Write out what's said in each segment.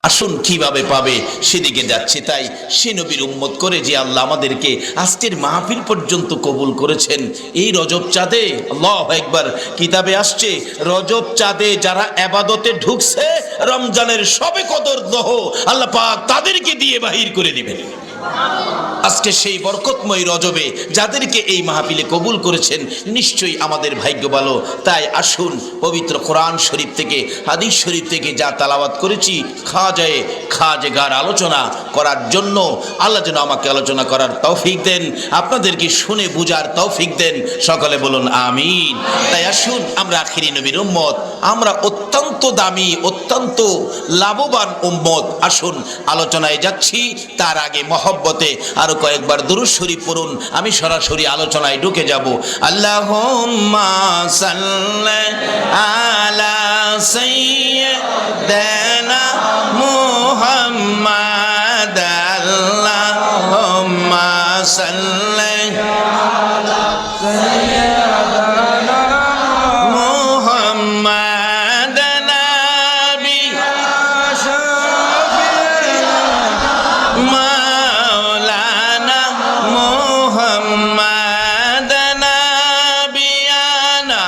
আসুন কিভাবে পাবে সেদিকে যাচ্ছে। তাই সে নবীর উম্মত করে যে আল্লাহ আমাদেরকে আজকের মাহফিল পর্যন্ত কবুল করেছেন এই রজব চাঁদে। আল্লাহু আকবার, কিতাবে আসছে রজব চাঁদে যারা ইবাদতে ঢুকছে রমজানের শবে কদর দহ আল্লাহ পাক তাদেরকে দিয়ে বাহির করে দিবেন। আজকে সেই বরকতময় রজবে যাদেরকে এই মাহফিলে কবুল করেছেন নিশ্চয়ই আমাদের ভাগ্য ভালো। তাই আসুন পবিত্র কোরআন শরীফ থেকে হাদিস শরীফ থেকে যা তালাওয়াত করেছি খাজেগার আলোচনা করার জন্য আল্লাহ যেন আমাকে আলোচনা করার তৌফিক দেন, আপনাদেরকে শুনে বুঝার তৌফিক দেন। সকলে বলুন আমিন। তাই আসুন আমরা আখিরি নবীর উম্মত, আমরা অত্যন্ত দামি অত্যন্ত লাভবান উম্মত। আসুন আলোচনায় যাচ্ছি তার আগে মহব্বতে আরো কয়েকবার দুরূদ শরীফ পড়ুন, আমি সরাসরি আলোচনায় ঢুকে যাব। আল্লাহুম্মা সাল্লি আলা সাইয়্যিদিনা মুহাম্মাদ, আল্লাহুম্মা সাল্লি আলা সাইয়্যিদিনা মুহাম্মাদ নবী মাওলানা মুহাম্মাদ নবিয়ানা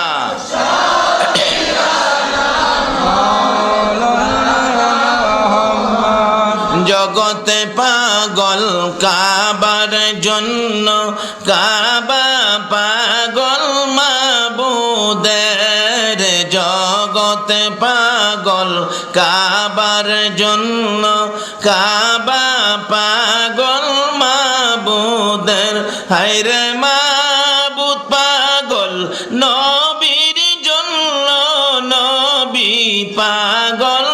জগতে পাগল কাবার জন্য, কাবা পাগল মাবুদের। জগতে পাগল কাবার জন্য, কাবা পাগল মাবুদের। হায়রে মাবুদ পাগল নবীর জন্য, নবী পাগল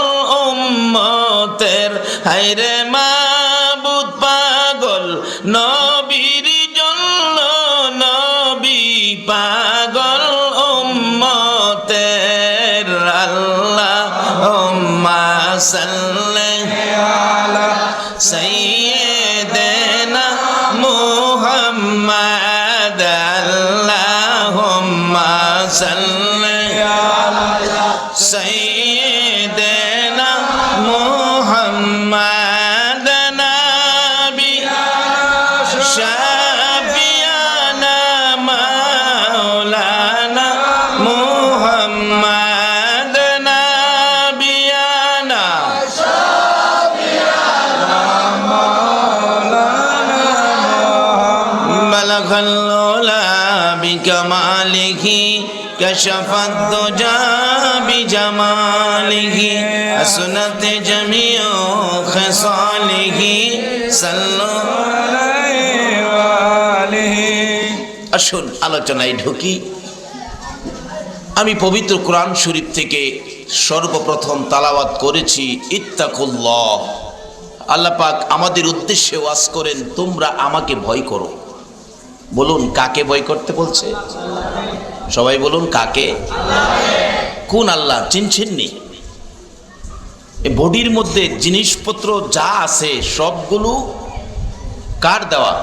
উম্মতের। হায়রে মাবুদ পাগল নবীর জন্য, নবী পাগল উম্মতের। আল্লাহুম্মা সাল্লি আলা সাইয়্যিদিনা মুহাম্মাদ, আল্লাহুম্মা সাল্লি আলা সাইয়্যিদিনা মুহাম্মাদ নবী শাফিয়ানা মাওলানা মুহাম্মাদ নবিয়ানা বালাগাল উলা বিকামালিহি কাশাফাদ দুজা বিজামালিহি আসনাত জামিউ খিসালিহি সাল্লাল্লাহু আলাইহি ওয়া আলিহি। আসুন আলোচনায় ঢুকি। আমি পবিত্র কোরআন শরীফ থেকে সর্বপ্রথম তালাওয়াত করেছি ইত্তাকুল্লাহ। আল্লাহ পাক আমাদের উদ্দেশ্যে ওয়াজ করেন তোমরা আমাকে ভয় করো। বলুন কাকে ভয় করতে বলছে? সবাই বলুন কাকে? কোন আল্লাহ চিনছেন নি? এই বডির মধ্যে জিনিসপত্র যা আছে সবগুলো কার দেওয়া?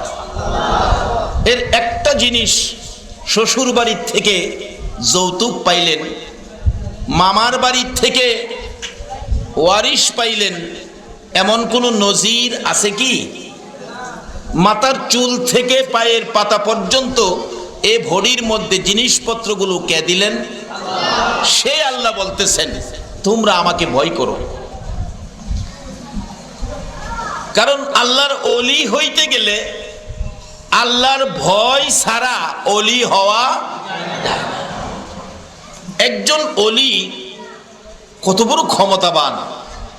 এর একটা জিনিস শ্বশুর বাড়ির থেকে যৌতুক পাইলেন, মামার বাড়ির থেকে ওয়ারিশ পাইলেন, এমন কোন নজির আছে কি? মাথার চুল থেকে পায়ের পাতা পর্যন্ত এ ভরির মধ্যে জিনিসপত্রগুলো কে দিলেন? সে আল্লাহ বলতেছেন তোমরা আমাকে ভয় করো। কারণ আল্লাহর ওলি হইতে গেলে আল্লাহর ভয় ছাড়া ওলি হওয়া যায় না। একজন ওলি কত বড় ক্ষমতাবান!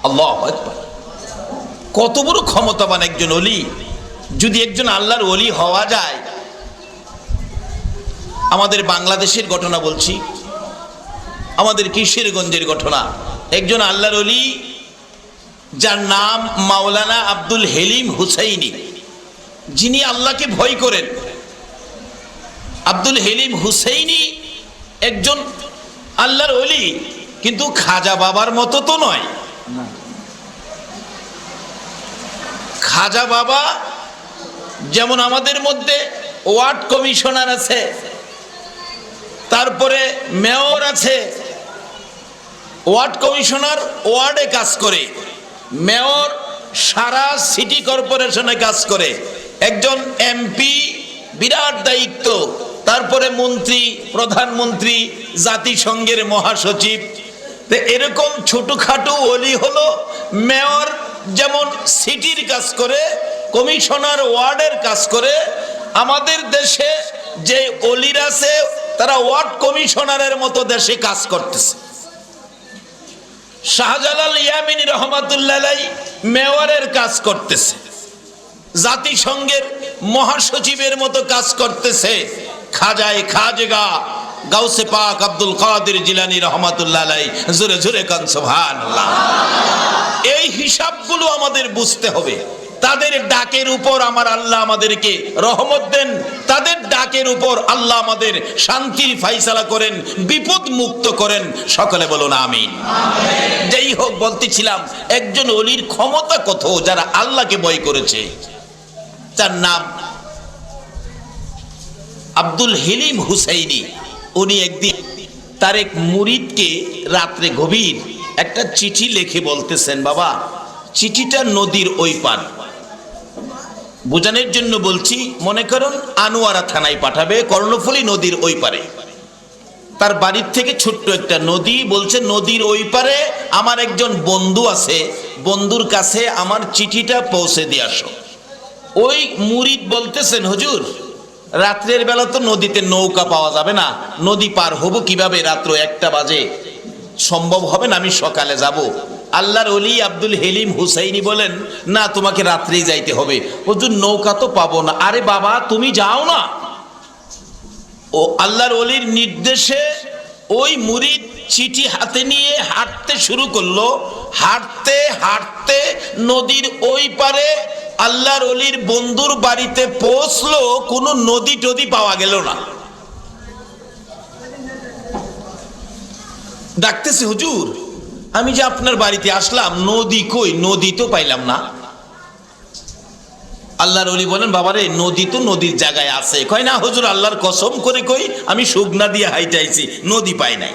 আল্লাহু আকবার, কত বড় ক্ষমতাবান একজন ওলি! যদি একজন আল্লাহর ওলি হওয়া যায়, আমাদের বাংলাদেশের ঘটনা বলছি, আমাদের কিশোরগঞ্জের ঘটনা। একজন আল্লাহর ওলি যার নাম মাওলানা আব্দুল হেলিম হুসাইনি, যিনি আল্লাহকে ভয় করেন। আব্দুল হেলিম হুসাইনি একজন আল্লাহর ওলি, কিন্তু খাজা বাবার মতো তো নয়। খাজা বাবা যেমন আমাদের মধ্যে ওয়ার্ড কমিশনার আছে, তারপরে মেয়র আছে, ওয়ার্ড কমিশনার ওয়ার্ডে কাজ করে, মেয়র সারা সিটি কর্পোরেশনে কাজ করে, একজন এমপি বিরাট দায়িত্ব, তারপরে মন্ত্রী, প্রধানমন্ত্রী, জাতিসংঘের মহাসচিব। তো এরকম ছোটখাটো ওলি হলো মেয়র, যেমন সিটির কাজ করে, কমিশনার ওয়ার্ডের কাজ করে। আমাদের দেশে যে ওলিরা আছে তারা ওয়ার্ড কমিশনারের মতো দেশে কাজ করতেছে। শাহজালাল ইয়ামিনী রহমাতুল্লাহ আলাইহি মেয়রের কাজ করতেছে, জাতিসংঘের মহাসচিবের মতো কাজ করতেছে। খাজায়ে খাজগা গাউসে পাক আব্দুল কাদের জিলানী রহমাতুল্লাহ আলাইহি, জোরে জোরে কান সুবহানাল্লাহ। এই হিসাবগুলো আমাদের বুঝতে হবে। তাদের ডাকের উপর আমার আল্লাহ আমাদেরকে রহমত দেন, তাদের ডাকের উপর আল্লাহ আমাদের শান্তির ফাইসালা করেন, বিপদ মুক্ত করেন। সকলে বলুন আমিন। যাই হোক, বলতেছিলাম একজন ওলির ক্ষমতা কত, যারা আল্লাহকে ভয় করেছে। তার নাম আব্দুল হেলিম হুসাইনি। উনি একদিন তার এক মুরিদকে রাত্রে গভীর একটা চিঠি লিখে বলতেছেন, বাবা চিঠিটা নদীর ওই পার। বোঝানোর জন্য বলছি, মনে করুন আনোয়ারা থানায় পাঠাবে, কর্ণফুলী নদীর ওই পারে। তার বাড়ির থেকে ছোট্ট একটা নদী, বলছে নদীর ওই পারে আমার একজন বন্ধু আছে, বন্ধুর কাছে আমার চিঠিটা পৌঁছে দিয়ে আসো। ওই মুরিদ বলতেছেন, হুজুর রাত্রের বেলা তো নদীতে নৌকা পাওয়া যাবে না, নদী পার হব কিভাবে, রাত্র 1টা বাজে, সম্ভব হবে না, আমি সকালে যাব। আল্লাহর ওলি আব্দুল হেলিম হুসাইনি বলেন, না তোমাকে রাত্রেই যাইতে হবে। হুজুর নৌকা তো পাবো না। আরে বাবা তুমি যাও না। ও আল্লাহর ওলির নির্দেশে ওই মুরিদ চিঠি হাতে নিয়ে হাঁটতে শুরু করলো। হাঁটতে হাঁটতে নদীর ওই পারে আল্লাহর ওলির বন্ধুর বাড়িতে পৌঁছলো, কোনো নদী টদি পাওয়া গেল না। ডাকতেছে, হুজুর আমি যে আপনার বাড়িতে আসলাম, নদী কই, নদী তো পাইলাম না। আল্লাহর ওলি বলেন, বাবারে নদী তো নদীর জায়গায় আছে। কয় না হুজুর আল্লাহর কসম করে কই, আমি শুকনা দিয়ে হাইটাইছি, নদী পাই নাই।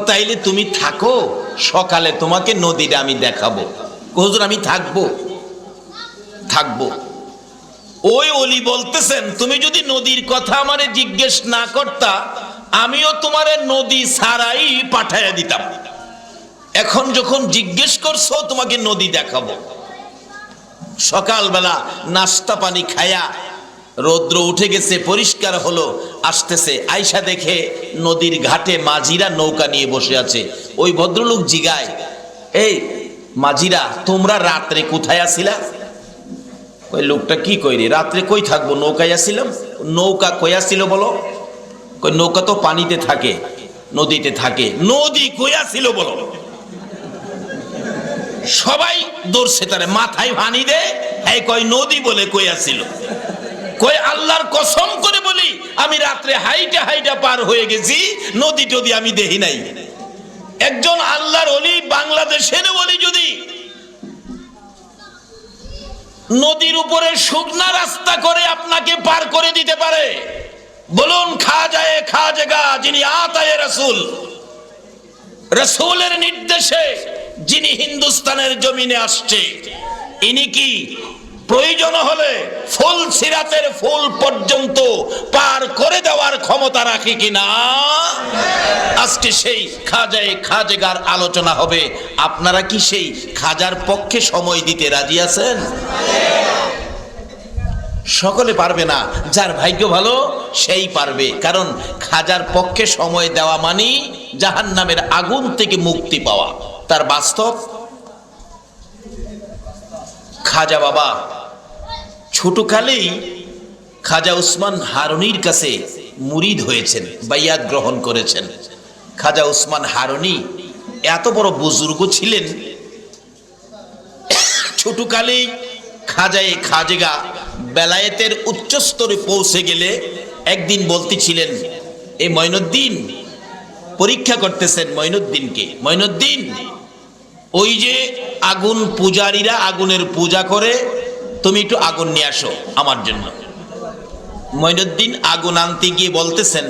তাইলে তুমি থাকো, সকালে তোমাকে নদীটা আমি দেখাবো। হুজুর আমি থাকবো। ওই ওলি বলতেছেন, তুমি যদি নদীর কথা আমারে জিজ্ঞেস না করতা, আমিও তোমারে নদী ছাড়াই পাঠাইয়া দিতাম। এখন যখন জিজ্ঞেস করছো, তোমাকে নদী দেখাবো। সকালবেলা নাস্তা পানি খায়া রৌদ্র উঠে গেছে, পরিষ্কার হলো, আসতেছে, আয়সা দেখে নদীর ঘাটে মাঝিরা নৌকা নিয়ে বসে আছে। ওই ভদ্রলোক জিগায়, এই মাঝিরা তোমরা রাত্রে কোথায় আছিলা? ওই লোকটা কি কইরে, রাত্রে কই থাকবো, নৌকায় আসিলাম। নৌকা কই আসছিল বলো? কই নৌকা তো পানিতে থাকে, নদীতে থাকে। নদী কই আসছিল বলো? সবাই দৌড়ছে, তারে মাথায় ভানি দে, এই কই নদী বলে কই আসছিল। কই আল্লাহর কসম করে বলি, আমি রাত্রে হাইটা হাইটা পার হয়ে গেছি, নদী টদি আমি দেখি নাই। একজন আল্লাহর ওলি, বাংলাদেশের ওলি যদি নদীর উপরে শুকনা রাস্তা করে আপনাকে পার করে দিতে পারে, বলুন খাজায়ে খাজগা যিনি আতায়ে রাসূল, রাসূলের নির্দেশে যিনি হিন্দুস্তানের জমিনে আসছে, ইনি কি প্রয়োজন হলে ফুল সিরাতের ফুল পর্যন্ত পার করে দেওয়ার ক্ষমতা রাখে কিনা? আজকে সেই খাজায়ে খাজগার আলোচনা হবে। আপনারা কি সেই খাজার পক্ষে সময় দিতে রাজি আছেন? সকলে পারবে না, যার ভাগ্য ভালো সেই পারবে। কারণ খাজার পক্ষে সময় দেওয়া মানে জাহান্নামের আগুন থেকে মুক্তি পাওয়া। তার বাস্তব খাজা বাবা ছোটকালেই খাজা উসমান হারুনির কাছে মুরিদ হয়েছেন, বাইয়াত গ্রহণ করেছেন। খাজা উসমান হারুনি এত বড় বুজুর্গ ছিলেন, ছোটকালেই খাজায়ে খাজগা বেলায়েতের উচ্চ স্তরে পৌঁছে গেলে একদিন বলতেছিলেন, এই মঈনুদ্দিন পরীক্ষা করতেছেন মঈনুদ্দিনকে, মঈনুদ্দিন ওই যে আগুন পূজারীরা আগুনের পূজা করে, তুমি একটু আগুন নিয়ে আসো আমার জন্য। মঈনুদ্দিন আগুন আনতে গিয়ে বলতেছেন,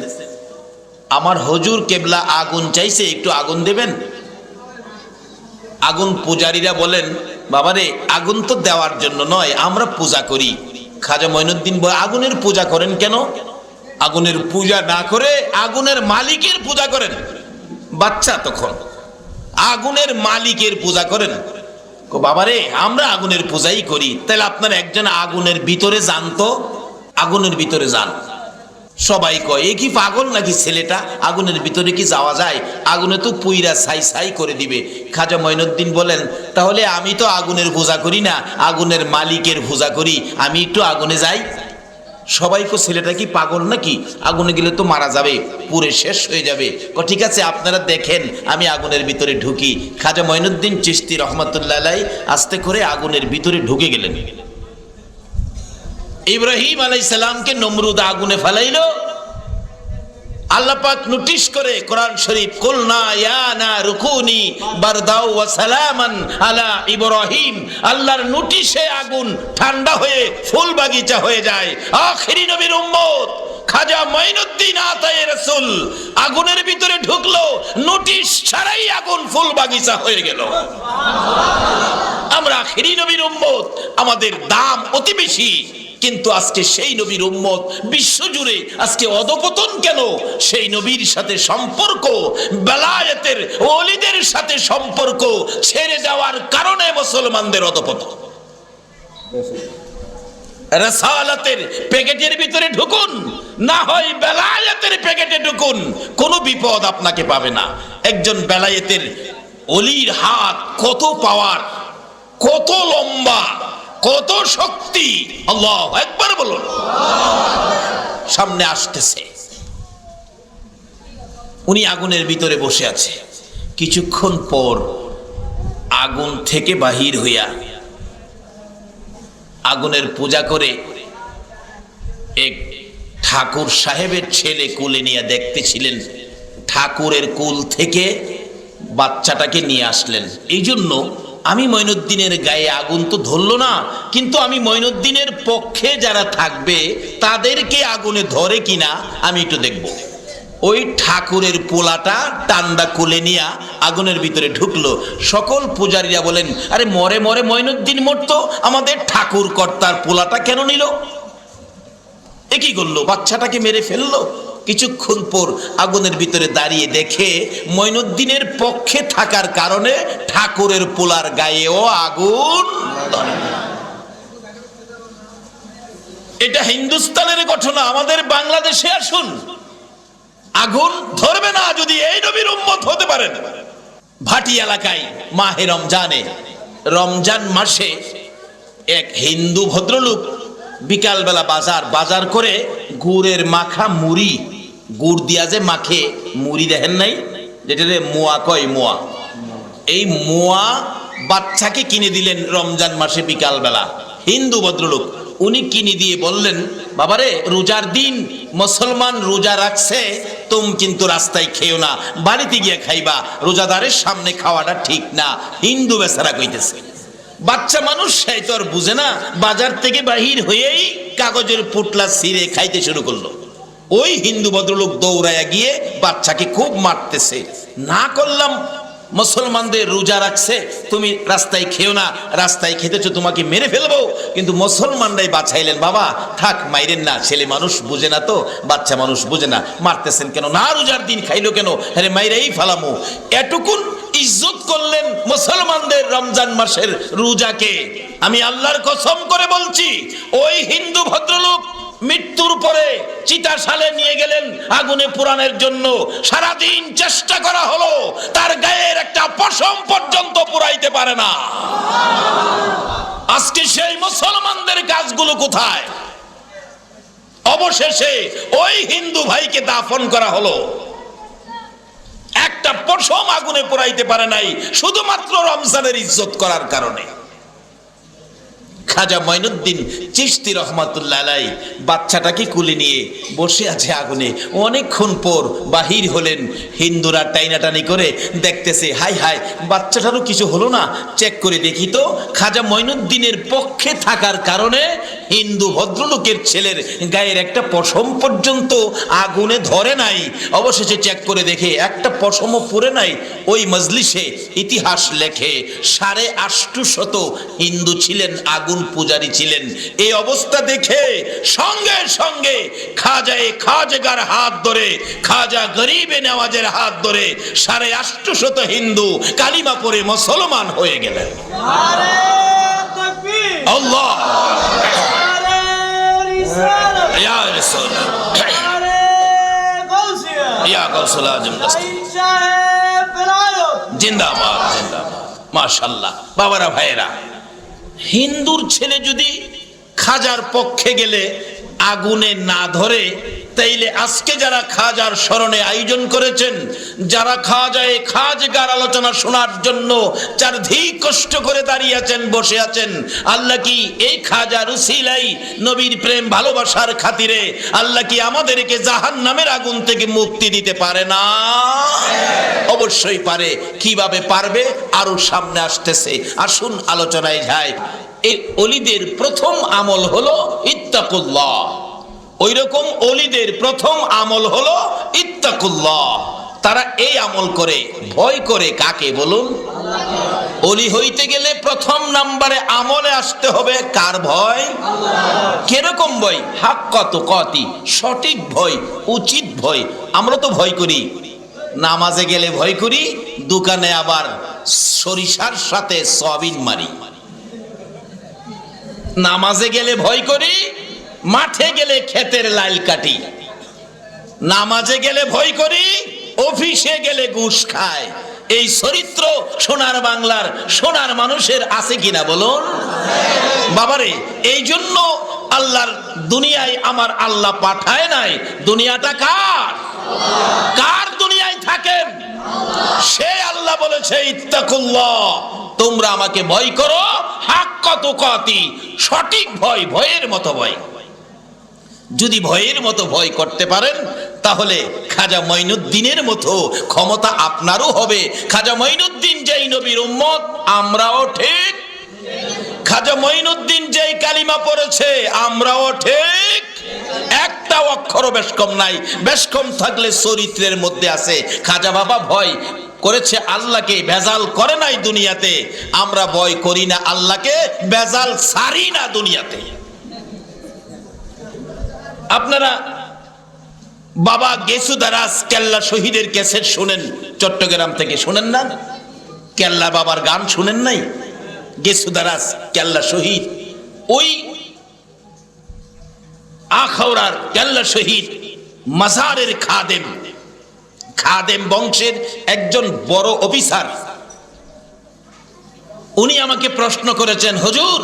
আমার হুজুর কেবলা আগুন চাইছে, একটু আগুন দেবেন। আগুন পূজারীরা বলেন, বাবারে আগুন তো দেওয়ার জন্য নয়, আমরা পূজা করি। খাজা মঈনুদ্দিন বলে, আগুনের পূজা করেন কেন? আগুনের পূজা না করে আগুনের মালিকের পূজা করেন। বাচ্চা তখন, আগুনের মালিকের পূজা করেন। বাবারে আমরা আগুনের পূজাই করি। তাহলে আপনার একজন আগুনের ভিতরে যান তো, আগুনের ভিতরে যান। সবাই কয় এ কি পাগল নাকি ছেলেটা, আগুনের ভিতরে কি যাওয়া যায়? আগুনে তো পুইরা ছাই ছাই করে দিবে। খাজা মঈনুদ্দিন বলেন, তাহলে আমি তো আগুনের পূজা করি না, আগুনের মালিকের পূজা করি, আমি একটু আগুনে যাই। সবাই কো ছেলেটা কি পাগল নাকি, আগুনে গেলে তো মারা যাবে, পুরে শেষ হয়ে যাবে। ঠিক আছে আপনারা দেখেন আমি আগুনের ভিতরে ঢুকি। খাজা মঈনুদ্দিন চিশতি রহমাতুল্লাহ আলাইহি আস্তে করে আগুনের ভিতরে ঢুকে গেলেন। ইব্রাহিম আলাইহিস সালামকে নমরুদ আগুনে ফেলাইলো। আল্লাহ পাক নোটিশ করে কোরআন শরীফ, কুলনা ইয়া নারু কুনি বারদাও ওয়া সালামান আলা ইব্রাহিম। আল্লাহর নোটিশে আগুন ঠান্ডা হয়ে ফুল বাগিচা হয়ে যায়। আখিরি নবীর উম্মত খাজা মঈনুদ্দিন আতায়ে রাসূল আগুনের ভিতরে ঢুকলো, নোটিশ ছাড়াই আগুন ফুল বাগিচা হয়ে গেল। আমরা আখিরি নবীর উম্মত, আমাদের দাম অতি বেশি, কিন্তু আজকে সেই নবীর উম্মত বিশ্বজুড়ে আজকে অধপতন কেন? সেই নবীর সাথে সম্পর্ক, বেলায়েতের ওলিদের সাথে সম্পর্ক ছেড়ে দেওয়ার কারণে মুসলমানদের অধপতন। রাসালাতের প্যাকেটের ভিতরে ঢুকুন, না হয় বেলায়েতের প্যাকেটে ঢুকুন, কোনো বিপদ আপনাকে পাবে না। একজন বেলায়েতের ওলির হাত কত পাওয়ার, কত লম্বা, কত শক্তি! আল্লাহু আকবার বলুন। সামনে আসতেছে, উনি আগুনের ভিতরে বসে আছে। কিছুক্ষণ পর আগুন থেকে বাহির হইয়া আগুনের পূজা করে এক ঠাকুর সাহেবের ছেলে কোলে নিয়ে দেখতেছিলেন। ঠাকুরের কুল থেকে বাচ্চাটাকে নিয়ে আসলেন। এই জন্য আমি মঈনুদ্দিনের গায়ে আগুন তো ধরলো না, কিন্তু আমি মঈনুদ্দিনের পক্ষে যারা থাকবে তাদেরকে আগুনে ধরে কিনা আমি একটু দেখব। ওই ঠাকুরের পোলাটা টান্ডা কোলে নিয়ে আগুনের ভিতরে ঢুকলো। সকল পূজারীরা বলেন, আরে মরে মরে মঈনুদ্দিন মরতো, আমাদের ঠাকুর কর্তার পোলাটা কেন নিল? এ কি করলো, বাচ্চাটাকে মেরে ফেললো। কিছুক্ষণ পর আগুনের ভিতরে দাঁড়িয়ে দেখে মঈনুদ্দিনের পক্ষে থাকার কারণে ঠাকুরের পোলার গায়েও আগুন ধরে। এটা হিন্দুস্তানের ঘটনা, আমাদের বাংলাদেশে আসুন, আগুন ধরবে না যদি এই নবীর উম্মত হতে পারেন। ভাটি এলাকায় মাহে রমজানে, রমজান মাসে এক হিন্দু ভদ্রলোক বিকালবেলা বাজার করে গুড়ের মাখা মুড়ি, গুড় দিয়া যে মাখে মুড়ি, দেখেন নাই যেটা মোয়া কয়, মোয়া, এই মোয়া বাচ্চাকে কিনে দিলেন রমজান মাসে বিকালবেলা। হিন্দু ভদ্রলোক উনি কিনে দিয়ে বললেন, বাবারে রোজার দিন মুসলমান রোজা রাখছে, তুমি কিন্তু রাস্তায় খেও না, বাড়িতে গিয়ে খাইবা, রোজাদারের সামনে খাওয়াটা ঠিক না। হিন্দু বেচারা কইতেছে। বাচ্চা মানুষ সেই তো আর বুঝে না, বাজার থেকে বাহির হয়েই কাগজের পুটলা ছিঁড়ে খাইতে শুরু করলো। ওই হিন্দু ভদ্রলোক দৌড়াইয়া গিয়ে বাচ্চাকে খুব মারতেছে। না করলাম, মুসলমানদের রোজা রাখছে, তুমি রাস্তায় খেও না, রাস্তায় খেতেছো, তোমাকে মেরে ফেলবো। কিন্তু মুসলমানরাই বাঁচাইলেন, বাবা থাক মাইরেন না, ছেলে মানুষ বুঝে না তো, বাচ্চা মানুষ বুঝে না, মারতেছেন কেন? না রোজার দিন খাইলো কেন? আরে মাইরেই ফালামু। এটুকুন ইজ্জত করলেন মুসলমানদের রমজান মাসের রোজাকে। আমি আল্লাহর কসম করে বলছি, ওই হিন্দু ভদ্রলোক মৃত্যুর পরে চিতাশালে নিয়ে গেলেন আগুনে পোড়ানোর জন্য। সারাদিন চেষ্টা করা হলো, তার গায়ের একটা পশম পর্যন্ত পুরাইতে পারে না। আজকে সেই মুসলমানদের কাজগুলো কোথায়? অবশেষে ওই হিন্দু ভাইকে দাফন করা হলো, একটা পশম আগুনে পোড়াইতে পারে নাই, শুধুমাত্র রমজানের ইজ্জত করার কারণে। খাজা মঈনুদ্দিন চিশতি রহমাতুল্লাহ আলাইহি বাচ্চাটাকে কুলে নিয়ে বসে আছে আগুনে। অনেকক্ষণ পর বাহির হলেন। হিন্দুরা টাইনাটানি করে দেখতেছে, হাই হাই বাচ্চাটারও কিছু হলো না, চেক করে দেখি তো। খাজা মঈনুদ্দিনের পক্ষে থাকার কারণে হিন্দু ভদ্রলোকের ছেলের গায়ের একটা পশম পর্যন্ত আগুনে ধরে নাই, অবশেষে চেক করে দেখে একটা পশমও পড়ে নাই। ওই মজলিসে ইতিহাস লেখে 850 হিন্দু ছিলেন, আগুন পূজারী ছিলেন। এই অবস্থা দেখে সঙ্গে সঙ্গে খাজাগার হাত ধরে, খাজা গরিবে নেওয়াজের হাত ধরে 850 হিন্দু কালিমা পড়ে মুসলমান হয়ে গেলেন। আল্লাহ ইয়া রাসূল ইয়া গাউসুল আজম জিন্দাবাদ জিন্দাবাদ। মাশাআল্লাহ। বাবারা ভাইয়েরা, হিন্দুর ছেলে যদি খাজার পক্ষে গেলে আগুনে না ধরে, তাইলে আজকে যারা খাজার স্মরণে আয়োজন করেছেন, যারা খাজাগার আলোচনা শোনার জন্য চারদিক কষ্ট করে দাঁড়িয়ে আছেন, বসে আছেন, আল্লাহ কি এই খাজার উসিলাই নবীর প্রেম ভালোবাসার খাতিরে আল্লাহ কি আমাদেরকে জাহান্নামের আগুন থেকে মুক্তি দিতে পারে না? অবশ্যই পারে। কিভাবে পারবে আরো সামনে আসতেছে। আসুন আলোচনায় যাই। এই অলিদের প্রথম আমল হলো ইত্তাকুল্লাহ। ওই রকম অলিদের প্রথম আমল হলো ইত্তাকুল্লাহ। তারা এই আমল করে, ভয় করে কাকে বলুন? অলি হইতে গেলে প্রথম নাম্বারে আমলে আসতে হবে কার ভয়? কিরকম ভয়? হাক্কাত তুকাতি, সঠিক ভয়, উচিত ভয়। আমরা তো ভয় করি, নামাজে গেলে ভয় করি, দোকানে আবার সরিষার সাথে সয়াবিন মারি। নামাজে গেলে ভয় করি, মাঠে গেলে ক্ষেতের লাইল কাটি। নামাজে গেলে ভয় করি, অফিসে গেলে ঘুষ খায়। এই চরিত্র সোনার বাংলার সোনার মানুষের আছে কিনা বলুন? বাবারে, এই জন্য আল্লাহর দুনিয়ায় আমার আল্লাহ পাঠায় নাই। দুনিয়াটা কার? কার দুনিয়ায় থাকেন? সে আল্লাহ বলেছে ইত্তাকুল্লাহ, তোমরা আমাকে ভয় করো, হাক্কা তুকাতি, সঠিক ভয়, ভয়ের মতো ভয়। যদি ভয়ের মতো ভয় করতে পারেন, তাহলে খাজা মঈনুদ্দিনের মতো ক্ষমতা আপনারও হবে। খাজা মঈনুদ্দিন যেই নবীর উম্মত, আমরাও ঠিক। খাজা মঈনুদ্দিন যেই কালিমা পড়েছে, আমরাও ঠিক। একটা অক্ষরও বেশকম নাই। বেশকম থাকলে চরিত্রের মধ্যে আছে। খাজা বাবা ভয় করেছে আল্লাহকে, ভেজাল করে নাই দুনিয়াতে। আমরা ভয় করি না আল্লাহকে, ভেজাল ছাড়ি না দুনিয়াতে। আপনারা বাবা গেসুদারাস কেল্লা শহীদের ক্যাসেট শুনেন, চট্টগ্রাম থেকে শুনেন না? কেল্লা বাবার গান শুনেন নাই? গেসুদারাস কেল্লা শহীদ, ওই আখাউড়ার কেল্লা শহীদ মাজারের খাদেম বংশের একজন বড় অফিসার। উনি আমাকে প্রশ্ন করেছেন, হুজুর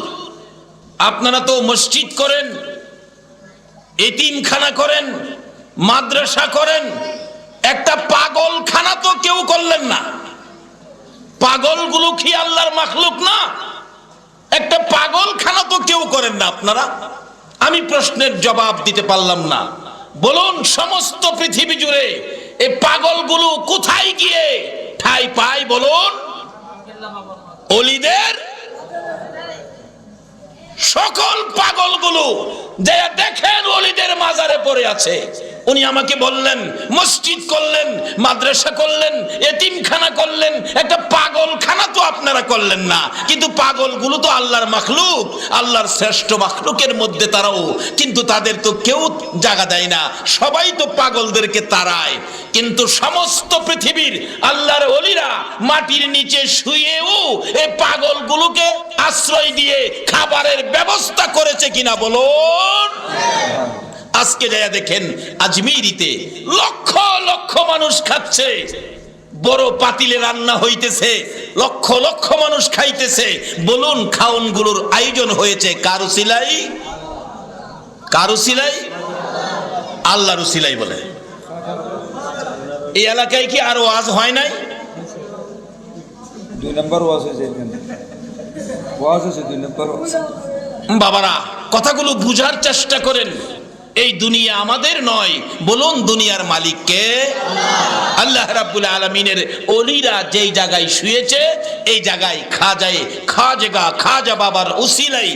আপনারা তো মসজিদ করেন, এতিমখানা করেন, মাদ্রাসা করেন, একটা পাগলখানা তো কেউ করলেন না। পাগলগুলো কি আল্লাহর মাখলুক না? একটা পাগলখানা তো কেউ করেন না আপনারা। আমি প্রশ্নের জবাব দিতে পারলাম না। বলুন, সমস্ত পৃথিবী জুড়ে এই পাগলগুলো কোথায় গিয়ে ঠাঁই পায় বলুন? অলিদের সকল পাগলগুলো যে দেখেন অলিদের মাজারে পড়ে আছে। উনি আমাকে বললেন, মসজিদ করলেন, মাদ্রাসা করলেন, এতিমখানা করলেন, একটা পাগলখানা তো আপনারা করলেন না। কিন্তু পাগলগুলো তো আল্লাহর মাখলুক, আল্লাহর শ্রেষ্ঠ মাখলুকের মধ্যে তারাও। কিন্তু তাদের তো কেউ জায়গা দেয় না, সবাই তো পাগলদেরকে তাড়ায়। কিন্তু সমস্ত পৃথিবীর আল্লাহর ওলিরা মাটির নিচে শুয়েও এই পাগলগুলোকে আশ্রয় দিয়ে খাবারের ব্যবস্থা করেছে কিনা বলুন? আজকে যায়া দেখেন আজমিরিতে লক্ষ লক্ষ মানুষ খাচ্ছে, বড় পাতিলে রান্না হইতেছে, লক্ষ লক্ষ মানুষ খাইতেছে। বলুন, খাওনগুলোর আয়োজন হয়েছে কার উসিলাই? কার উসিলাই? আল্লাহর উসিলাই বলে। এই এলাকায় কি আর ওয়াজ হয় নাই? 2 নম্বর ওয়াজ হয়েছে এখানে, ওয়াজ হয়েছে 2 নম্বর ওয়াজ। বাবারা, কথাগুলো বুঝার চেষ্টা করেন। এই দুনিয়া আমাদের নয়। বলুন, দুনিয়ার মালিক কে? আল্লাহ রাব্বুল আলামিনের ওলিরা যেই জায়গায় শুয়েছে, এই জায়গায় খাজা বাবার উসিলাই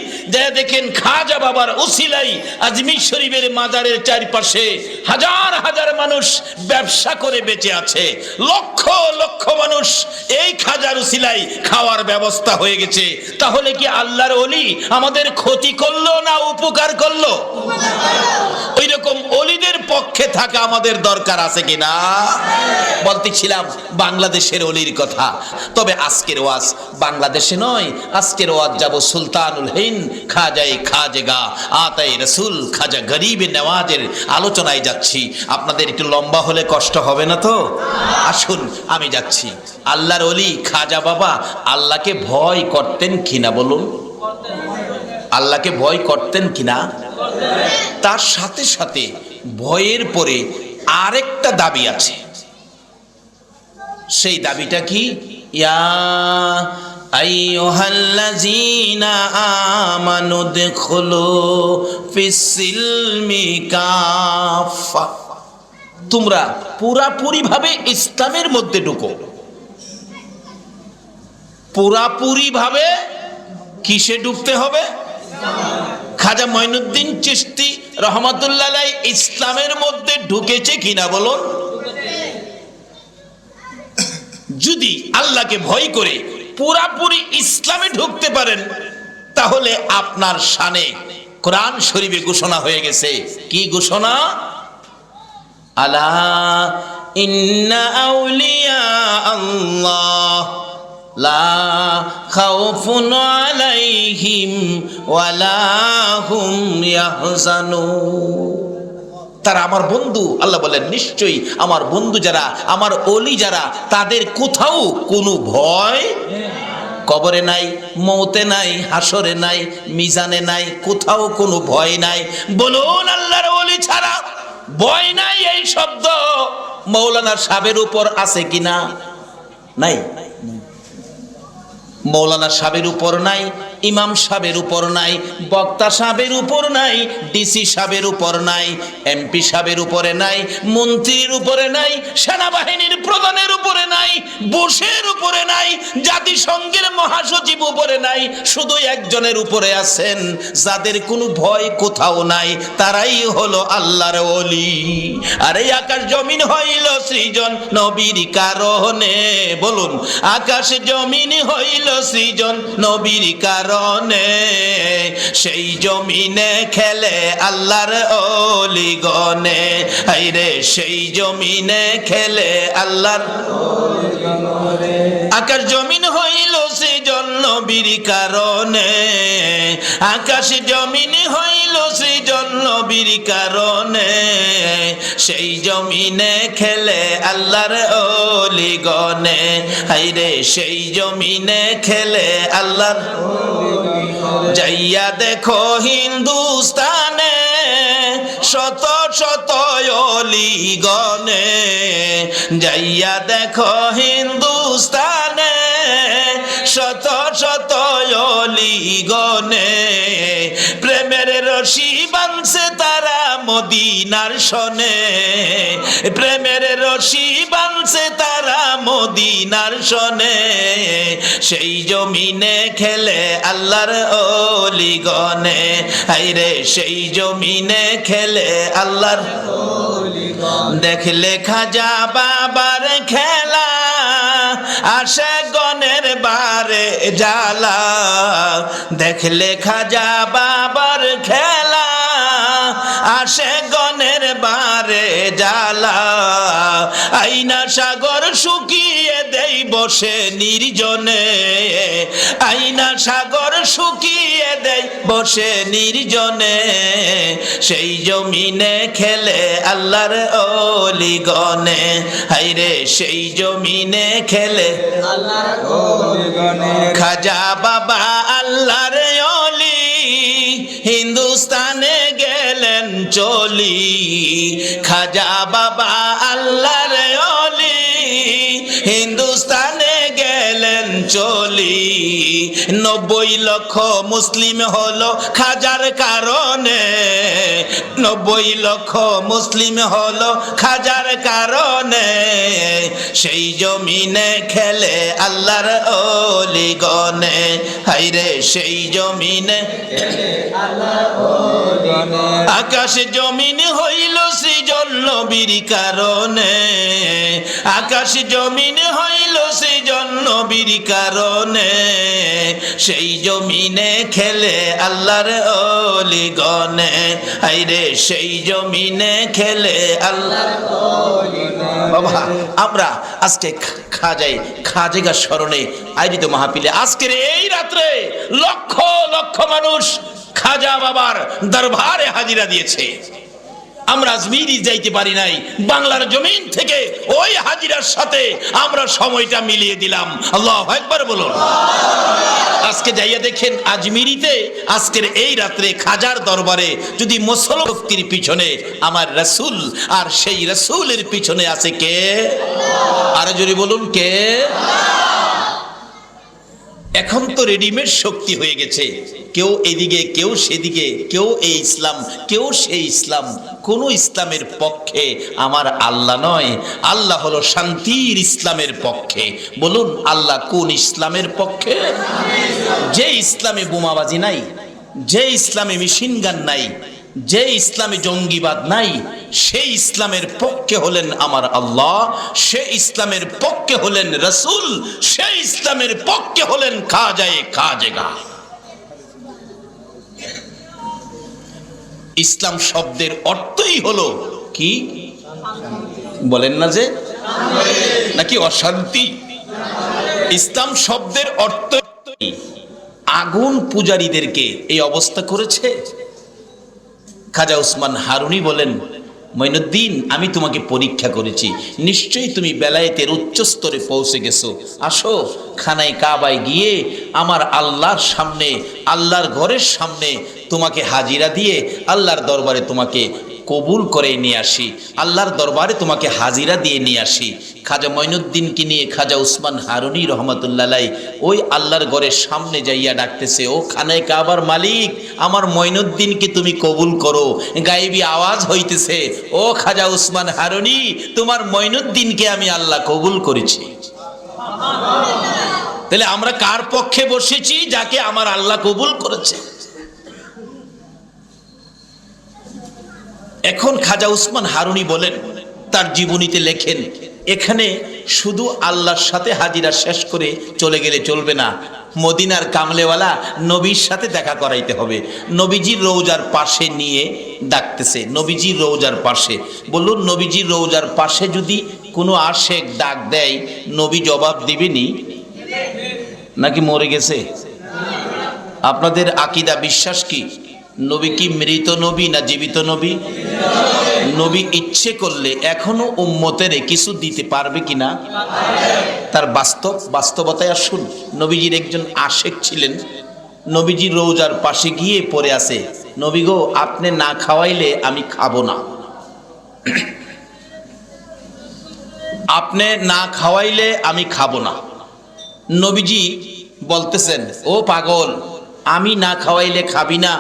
দেখেন, খাজা বাবার উসিলাই আজমির শরীফের মাজারের চারপাশে হাজার হাজার মানুষ ব্যবসা করে বেঁচে আছে, লক্ষ লক্ষ মানুষ এই খাজার উসিলাই খাওয়ার ব্যবস্থা হয়ে গেছে। তাহলে কি আল্লাহর ওলি আমাদের ক্ষতি করলো না উপকার করলো? ওই রকম ওলিদের পক্ষে থাকা আমাদের দরকার আছে কিনা? বলতেছিলাম বাংলাদেশের ওলির কথা। তবে আজকের ওয়াজ বাংলাদেশে নয়, আজকের ওয়াজ যাব সুলতানুল হিন্দ খাজেগা আতাই রসুল খাজা গরিবে নেওয়াজের আলোচনায় যাচ্ছি। আপনাদের একটু লম্বা হলে কষ্ট হবে না তো? আসুন আমি যাচ্ছি। আল্লাহর ওলি খাজা বাবা আল্লাহকে ভয় করতেন কিনা বলুন? আল্লাহকে ভয় করতেন কিনা? তার সাথে সাথে ভয়ের পরে আরেকটা দাবি আছে। সেই দাবিটা কি? ইয়া আইয়ুহাল্লাযীনা আমানু দুখুলু ফিস-সিলমি কাফা, তোমরা পুরাপুরি ভাবে ইসলামের মধ্যে ঢুকো। পুরাপুরি ভাবে কিসে ঢুকতে হবে? খাজা মঈনুদ্দিন চিশতি রহমাতুল্লাহ আলাইহি ইসলামের মধ্যে ঢুকেছে কিনা বলুন? যদি আল্লাহকে ভয় করে পুরাপুরি ইসলামে ঢুকতে পারেন তাহলে আপনার শানে কোরআন শরীফে ঘোষণা হয়ে গেছে। কি ঘোষণা? আলা ইন্না আউলিয়া আল্লাহ লা খাউফুন আলাইহিম ওয়ালা হুম ইয়াহজানুন। তারা আমার বন্ধু। আল্লাহ বলেন নিশ্চয়ই আমার বন্ধু যারা, আমার ওলি যারা, তাদের কোথাও কোনো ভয়, কবরে নাই, মৌতে নাই, হাসরে নাই, মিজানে নাই, কোথাও কোনো ভয় নাই। বলুন আল্লাহর ওলি ছাড়া ভয় নাই এই শব্দ মৌলানা সাহেবের উপর আছে কিনা? নাই। মৌলানা সাহেবের উপর নাই, ইমাম সাহেবের উপর নাই, বক্তা সাহেবের উপর নাই, ডিসি সাহেবের উপর নাই, এমপি সাহেবের উপরে নাই, মন্ত্রীর উপরে নাই, সেনাবাহিনীর প্রধানের উপরে নাই, বুশের উপরে নাই, জাতিসংঘের মহাসচিব উপরে নাই। শুধু একজনের উপরে আছেন যাদের কোনো ভয় কোথাও নাই, তারাই হলো আল্লাহর ওলি। আর এই আকাশ জমিন হইল সৃজন নবীর কারণে। বলুন, আকাশ জমিন হইল সৃজন নবীর কারণে, সেই জমিনে খেলে আল্লাহর ওলি গনে। হায়রে সেই জমিনে খেলে আল্লাহর ওলি গনে। আকাশ জমিন হইল সৃজন নবীর কারণে, আকাশ জমিন হইল সৃজন নবীর কারণে, সেই জমিনে খেলে আল্লাহর ওলি গনে। হায়রে সেই জমিনে খেলে আল্লাহর ওলি গনে। যাইয়া দেখো হিন্দুস্তানে শত শত ওলি গনে, যাইয়া দেখো হিন্দুস্তানে শত শত ওলি গনে। প্রেমের রশি বাঁধছে তারা মদিনার শনে, প্রেমের রশি বাঁধছে তারা মদিনার শনে, সেই জমিনে খেলে আল্লাহর ওলি গনে। হায়রে সেই জমিনে খেলে আল্লাহর ওলি গনে। দেখলে খাজা বাবার খেলা আসে গনের বারে জ্বালা, দেখলে খাজা বাবার খেলা আসে গনের বারে জ্বালা। আইনা সাগর শুকিয়ে দেই বসে নির্জনে, আইনা সাগর শুকিয়ে দেই বসে নির্জনে, সেই জমিনে খেলে আল্লাহর ওলি গনে। হায়রে সেই জমিনে খেলে আল্লাহর ওলি গনে। খাজা বাবা আল্লাহর ওলি হিন্দুস্তানে গেলেন চলি, খাজা বাবা আল্লাহর ওলি হিন্দুস্তানে গেলেন চলি। 90 লক্ষ মুসলিম হলো খাজার কারণে, 90 লক্ষ মুসলিম হলো খাজার কারণে। সেই জমিনে খেলে আল্লাহর ওলিগণে, হায়রে সেই জমিনে আকাশ জমিন হইল সৃজন নবীর কারণে, আকাশ জমিন হইল সৃজন নবীর কারণে। সেই জমিনে খেলে আল্লাহর ওলিগণে, হায়রে সেই জমিনে খেলে আল্লাহর ওলিগণে। বাবা আমরা আজকে খাজেগা স্মরণে আয়োজিত মাহফিলে আজকের এই রাত্রে লক্ষ লক্ষ মানুষ খাজা বাবার দরবারে হাজিরা দিয়েছে। আমরা আজমিরি যাইতে পারি নাই, বাংলার জমিন থেকে ওই হাজিরার সাথে আমরা সময়টা মিলিয়ে দিলাম। আল্লাহু আকবার বলুন। আজকে যাইয়া দেখেন আজমিরিতে আজকের এই রাত্রে খাজার দরবারে যদি মুসলমানের পিছনে আমার রাসূল, আর সেই রাসূলের পিছনে আছে কে? আরো জোরে বলুন কে? এখন তো রেডিমেড শক্তি হয়ে গেছে, কেউ এদিকে কেউ সেদিকে, কেউ এই ইসলাম কেউ সেই ইসলাম। কোন ইসলামের পক্ষে আমার আল্লাহ নয়, আল্লাহ হলো শান্তির ইসলামের পক্ষে। বলুন আল্লাহ কোন ইসলামের পক্ষে? যে ইসলামে বোমাবাজি নাই, যে ইসলামে মেশিন গান নাই, যে ইসলামে জঙ্গিবাদ নাই, সেই ইসলামের পক্ষে হলেন আমার আল্লাহ, সেই ইসলামের পক্ষে হলেন রাসূল, সেই ইসলামের পক্ষে হলেন খাজেগা। ইসলাম শব্দের অর্থই হলো কি বলেন না যে, নাকি অশান্তি? ইসলাম শব্দের অর্থ আগুন পূজারীদেরকে এই অবস্থা করেছে। খাজা উসমান হারুনি বলেন, মঈনুদ্দিন আমি তোমাকে পরীক্ষা করেছি, নিশ্চয়ই তুমি বেলায়েতের উচ্চ স্তরে পৌঁছে গেছো। আসো খানায় কাবায় গিয়ে আমার আল্লাহর সামনে, আল্লাহর ঘরের সামনে তোমাকে হাজিরা দিয়ে আল্লাহর দরবারে তোমাকে কবুল করে নিয়ে আসি, আল্লাহর দরবারে তোমাকে হাজিরা দিয়ে নিয়ে আসি। খাজা মঈনুদ্দিনকে নিয়ে খাজা উসমান হারুনি রহমাতুল্লাহ আলাইহি ওই আল্লাহর ঘরের সামনে যাইয়া ডাকতেছে, ও খানায় কাবার মালিক, আমার মঈনুদ্দিনকে তুমি কবুল করো। গায়েবী আওয়াজ হইতেছে, ও খাজা উসমান হারুনি, তোমার মঈনুদ্দিনকে আমি আল্লাহ কবুল করেছি। তাহলে আমরা কার পক্ষে বসেছি? যাকে আমার আল্লাহ কবুল করেছে। এখন খাজা উসমান হারুনি বলেন, তার জীবনীতে লেখেন, এখানে শুধু আল্লাহর সাথে হাজিরা শেষ করে চলে গেলে চলবে না, মদিনার কামলেওয়ালা নবীর সাথে দেখা করাইতে হবে। নবীজির রওজার পাশে নিয়ে ডাকতেছে, নবীজির রওজার পাশে। বলুন নবীজির রওজার পাশে যদি কোনো আশেক ডাক দেয়, নবী জবাব দিবেনি নাকি মরে গেছে? আপনাদের আকীদা বিশ্বাস কি? নবী কি মৃত নবী না জীবিত নবী? নবী ইচ্ছে করলে এখনো উম্মতের কিছু দিতে পারবে কিনা? তার বাস্তবতায় আসুন। নবীজির একজন আশেক ছিলেন, নবীজির রওজার পাশে গিয়ে পড়ে আছে, নবী গো আপনি না খাওয়াইলে আমি খাবো না, আপনি না খাওয়াইলে আমি খাবো না। নবীজি বলতেছেন, ও পাগল, আমি না খাওয়াইলে খাবি না?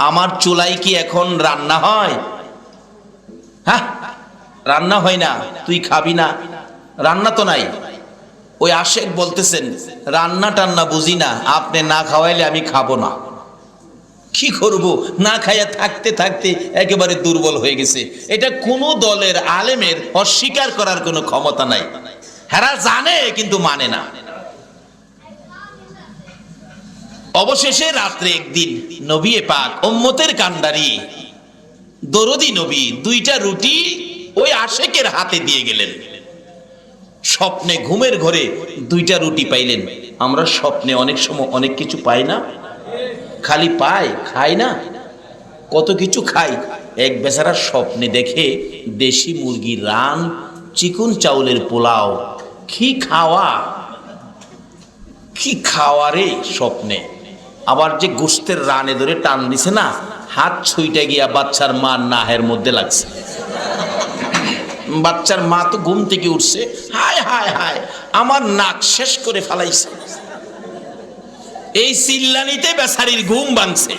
আমার চুলায় কি এখন রান্না হয়? হ্যাঁ রান্না হয় না, তুই খাবি না? রান্না তো নাই। ওই আশেক বলতেছেন, রান্না টান্না বুঝি না, আপনি না খাওয়াইলে আমি খাবো না। কি করব, না খাইয়া থাকতে থাকতে একেবারে দুর্বল হয়ে গেছে। এটা কোনো দলের আলেমের অস্বীকার করার কোনো ক্ষমতা নাই। হেরা জানে কিন্তু মানে না। অবশেষে রাত্রে একদিন নবী পাক উম্মতের কান্ডারি দরদি নবী 2টা রুটি ওই আশেকের হাতে দিয়ে গেলেন। স্বপ্নে ঘুমের ঘরে 2টা রুটি পাইলেন। আমরা স্বপ্নে অনেক সময় অনেক কিছু পাই না, খালি পাই খাই না, কত কিছু খাই। এক বেচারা স্বপ্নে দেখে দেশি মুরগির রান, চিকন চাউলের পোলাও। কি খাওয়া রে স্বপ্নে। আবার যে গোস্তের রানে ধরে টান দিছে না, হাত ছুঁইটা গিয়া বাচ্চার মা নাহের মধ্যে লাগছে। বাচ্চার মা তো ঘুম থেকে উঠছে, হায় হায় হায় আমার নাক শেষ করে ফেলাইছে। এই চিল্লানিতে বেচারির ঘুম ভাঙছে।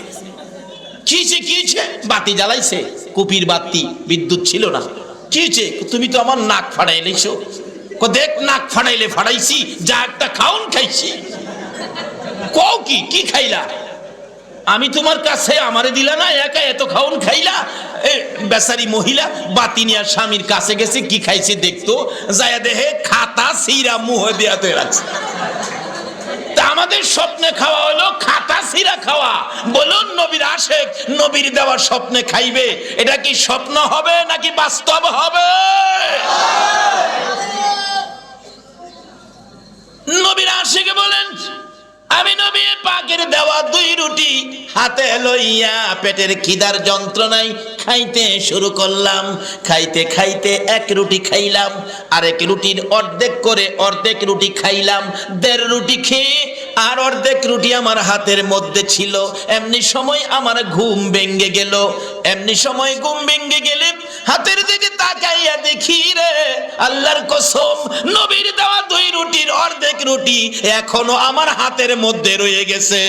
কিছে বাতি জ্বালাইছে, কুপির বাতি, বিদ্যুৎ ছিল না। কিছে? তুমি তো আমার নাক ফাড়াইলেছো। দেখ নাক ফাড়াইলে ফাড়াইছি, যা একটা খাউন খাইছি। কও কি খাইলা? আমি তোমার কাছে আমারে দিলা না, একা এত খাউন খাইলা? বেচারি মহিলা বাতি নিয়ে স্বামীর কাছে গেছে, কি খাইছে দেখতো, যায় দেহে খাতা সিরা মুহ দেয়া তো রাখছে। আমাদের স্বপ্নে খাওয়া হলো খাতা সিরা খাওয়া। বলুন নবীর আশেক নবীর দেওয়ার স্বপ্নে খাইবে, এটা কি স্বপ্ন হবে নাকি বাস্তব হবে? নবীর আশেকে বলেন, আমি নবী পাকের দেওয়া 2 রুটি হাতে লইয়া পেটের খিদার যন্ত্রণায় খাইতে শুরু করলাম। খাইতে খাইতে 1 রুটি খাইলাম, আরেক রুটির অর্ধেক রুটি খাইলাম। 1.5 রুটি খেয়ে আর অর্ধেক রুটি আমার হাতের মধ্যে ছিল। এমনি সময় আমার ঘুম ভেঙে গেল। হাতের দিকে তাকাইয়া দেখি রে আল্লাহর কসম, নবীর দেওয়া 2 রুটির অর্ধেক রুটি এখনো আমার হাতের মধ্যে রয়ে গেছে।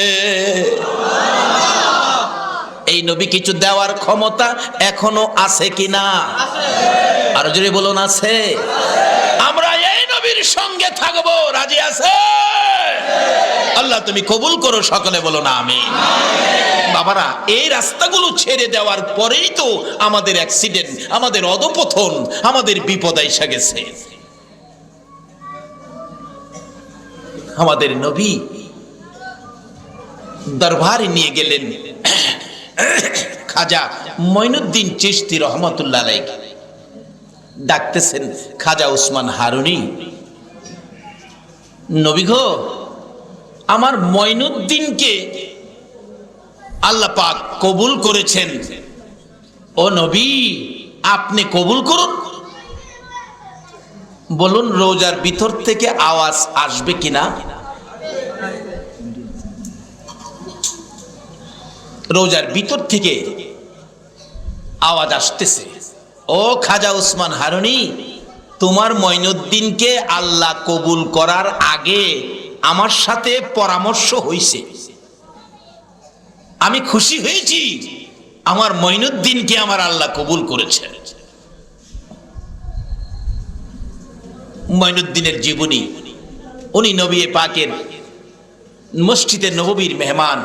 এই নবী কিছু দেওয়ার ক্ষমতা এখনো আছে কিনা? আর জোরে বলুন আছে। আমরা এই নবীর সঙ্গে থাকবো, রাজি আছে? আল্লাহ তুমি কবুল করো, সকলে বলো না আমিন। বাবারা, এই রাস্তাগুলো ছেড়ে দেওয়ার পরেই তো আমাদের অ্যাক্সিডেন্ট, আমাদের অধপতন, আমাদের বিপদ আইসা গেছে। আমাদের নবী দরবারে নিয়ে গেলেন খাজা মঈনুদ্দিন চিশতি রহমাতুল্লাহ আলাইহি। ডাকতেছেন খাজা উসমান হারুনি, নবী গো, আমার মঈনুদ্দিনকে আল্লাহ পাক কবুল করেছেন। ও নবী, আপনি কবুল করুন। বলুন রোজার ভিতর থেকে আওয়াজ আসবে কিনা? রোজার ভিতর থেকে আওয়াজ আসতেছে, ও খাজা উসমান হারুনি, তোমার মঈনুদ্দিনকে আল্লাহ কবুল করার আগে আমার সাথে পরামর্শ হইছে। আমি খুশি হয়েছি, আমার মঈনুদ্দিনকে আমার আল্লাহ কবুল করেছে। মঈনুদ্দিনের জীবনী, উনি নবী পাকের মসজিদে নববীর মেহমান।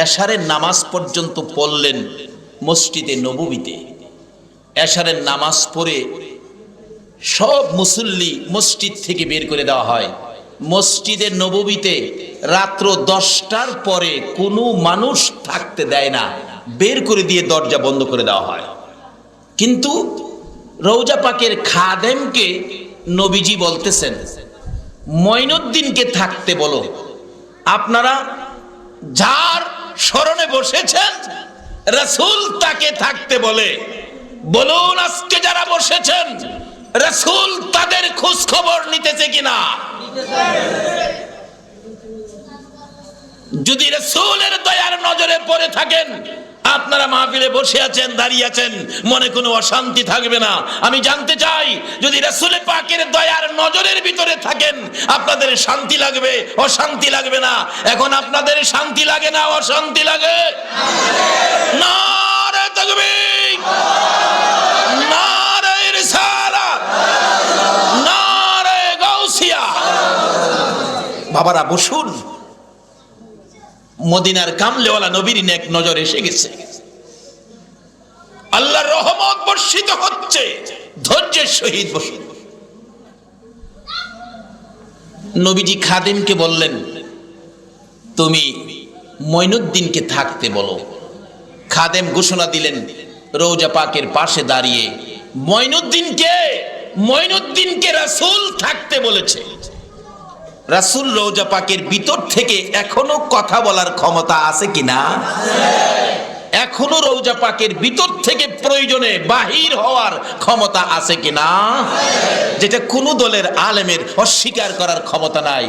এশারের নামাজ পর্যন্ত পড়লেন মসজিদে নববীতে। এশারের নামাজ পড়ে সব মুসল্লি মসজিদ থেকে বের করে দেওয়া হয়। মসজিদে নববীতে রাত্র 10টার পরে কোনো মানুষ থাকতে দেয় না, বের করে দিয়ে দরজা বন্ধ করে দেওয়া হয়। কিন্তু রওজা পাকের খাদেমকে নবীজি বলতেছেন, মঈনুদ্দিনকে থাকতে বলো। আপনারা যার স্মরণে বসেছেন রাসূল তাকে থাকতে বলে। বলুন আজকে যারা বসেছেন রাসূল তাদের খোঁজ খবর নিতেছে কিনা? যদি রাসূলের দয়ার নজরে পড়ে থাকেন, আপনারা মাহফিলে বসে আছেন, দাঁড়িয়ে আছেন, মনে কোনো অশান্তি থাকবে না। আমি জানতে চাই, যদি রাসূল পাকের দয়ার নজরের ভিতরে থাকেন, আপনাদের শান্তি লাগবে, অশান্তি লাগবে না? এখন আপনাদের শান্তি লাগে না, অশান্তি লাগে? নারে তাকবীর, নারে রিসালাত, নারে গাউসিয়া। বাবারা বসুন, মদিনার কামলেওয়ালা নবীর নেক নজর এসে গেছে। আল্লাহর রহমত বর্ষিত হচ্ছে, ধৈর্যের সহিত বসুন। নবীজি খাদেমকে বললেন, তুমি মঈনুদ্দিনকে থাকতে বলো। খাদেম ঘোষণা দিলেন রওজা পাকের পাশে দাঁড়িয়ে, মঈনুদ্দিনকে রাসূল থাকতে বলেছে। রাসূল রওজা পাকের ভিতর থেকে এখনো কথা বলার ক্ষমতা আছে কিনা? এখনো রওজা পাকের ভিতর থেকে প্রয়োজনে বাহির হওয়ার ক্ষমতা আছে কিনা? যেটা কোন দলের আলেমের অস্বীকার করার ক্ষমতা নাই।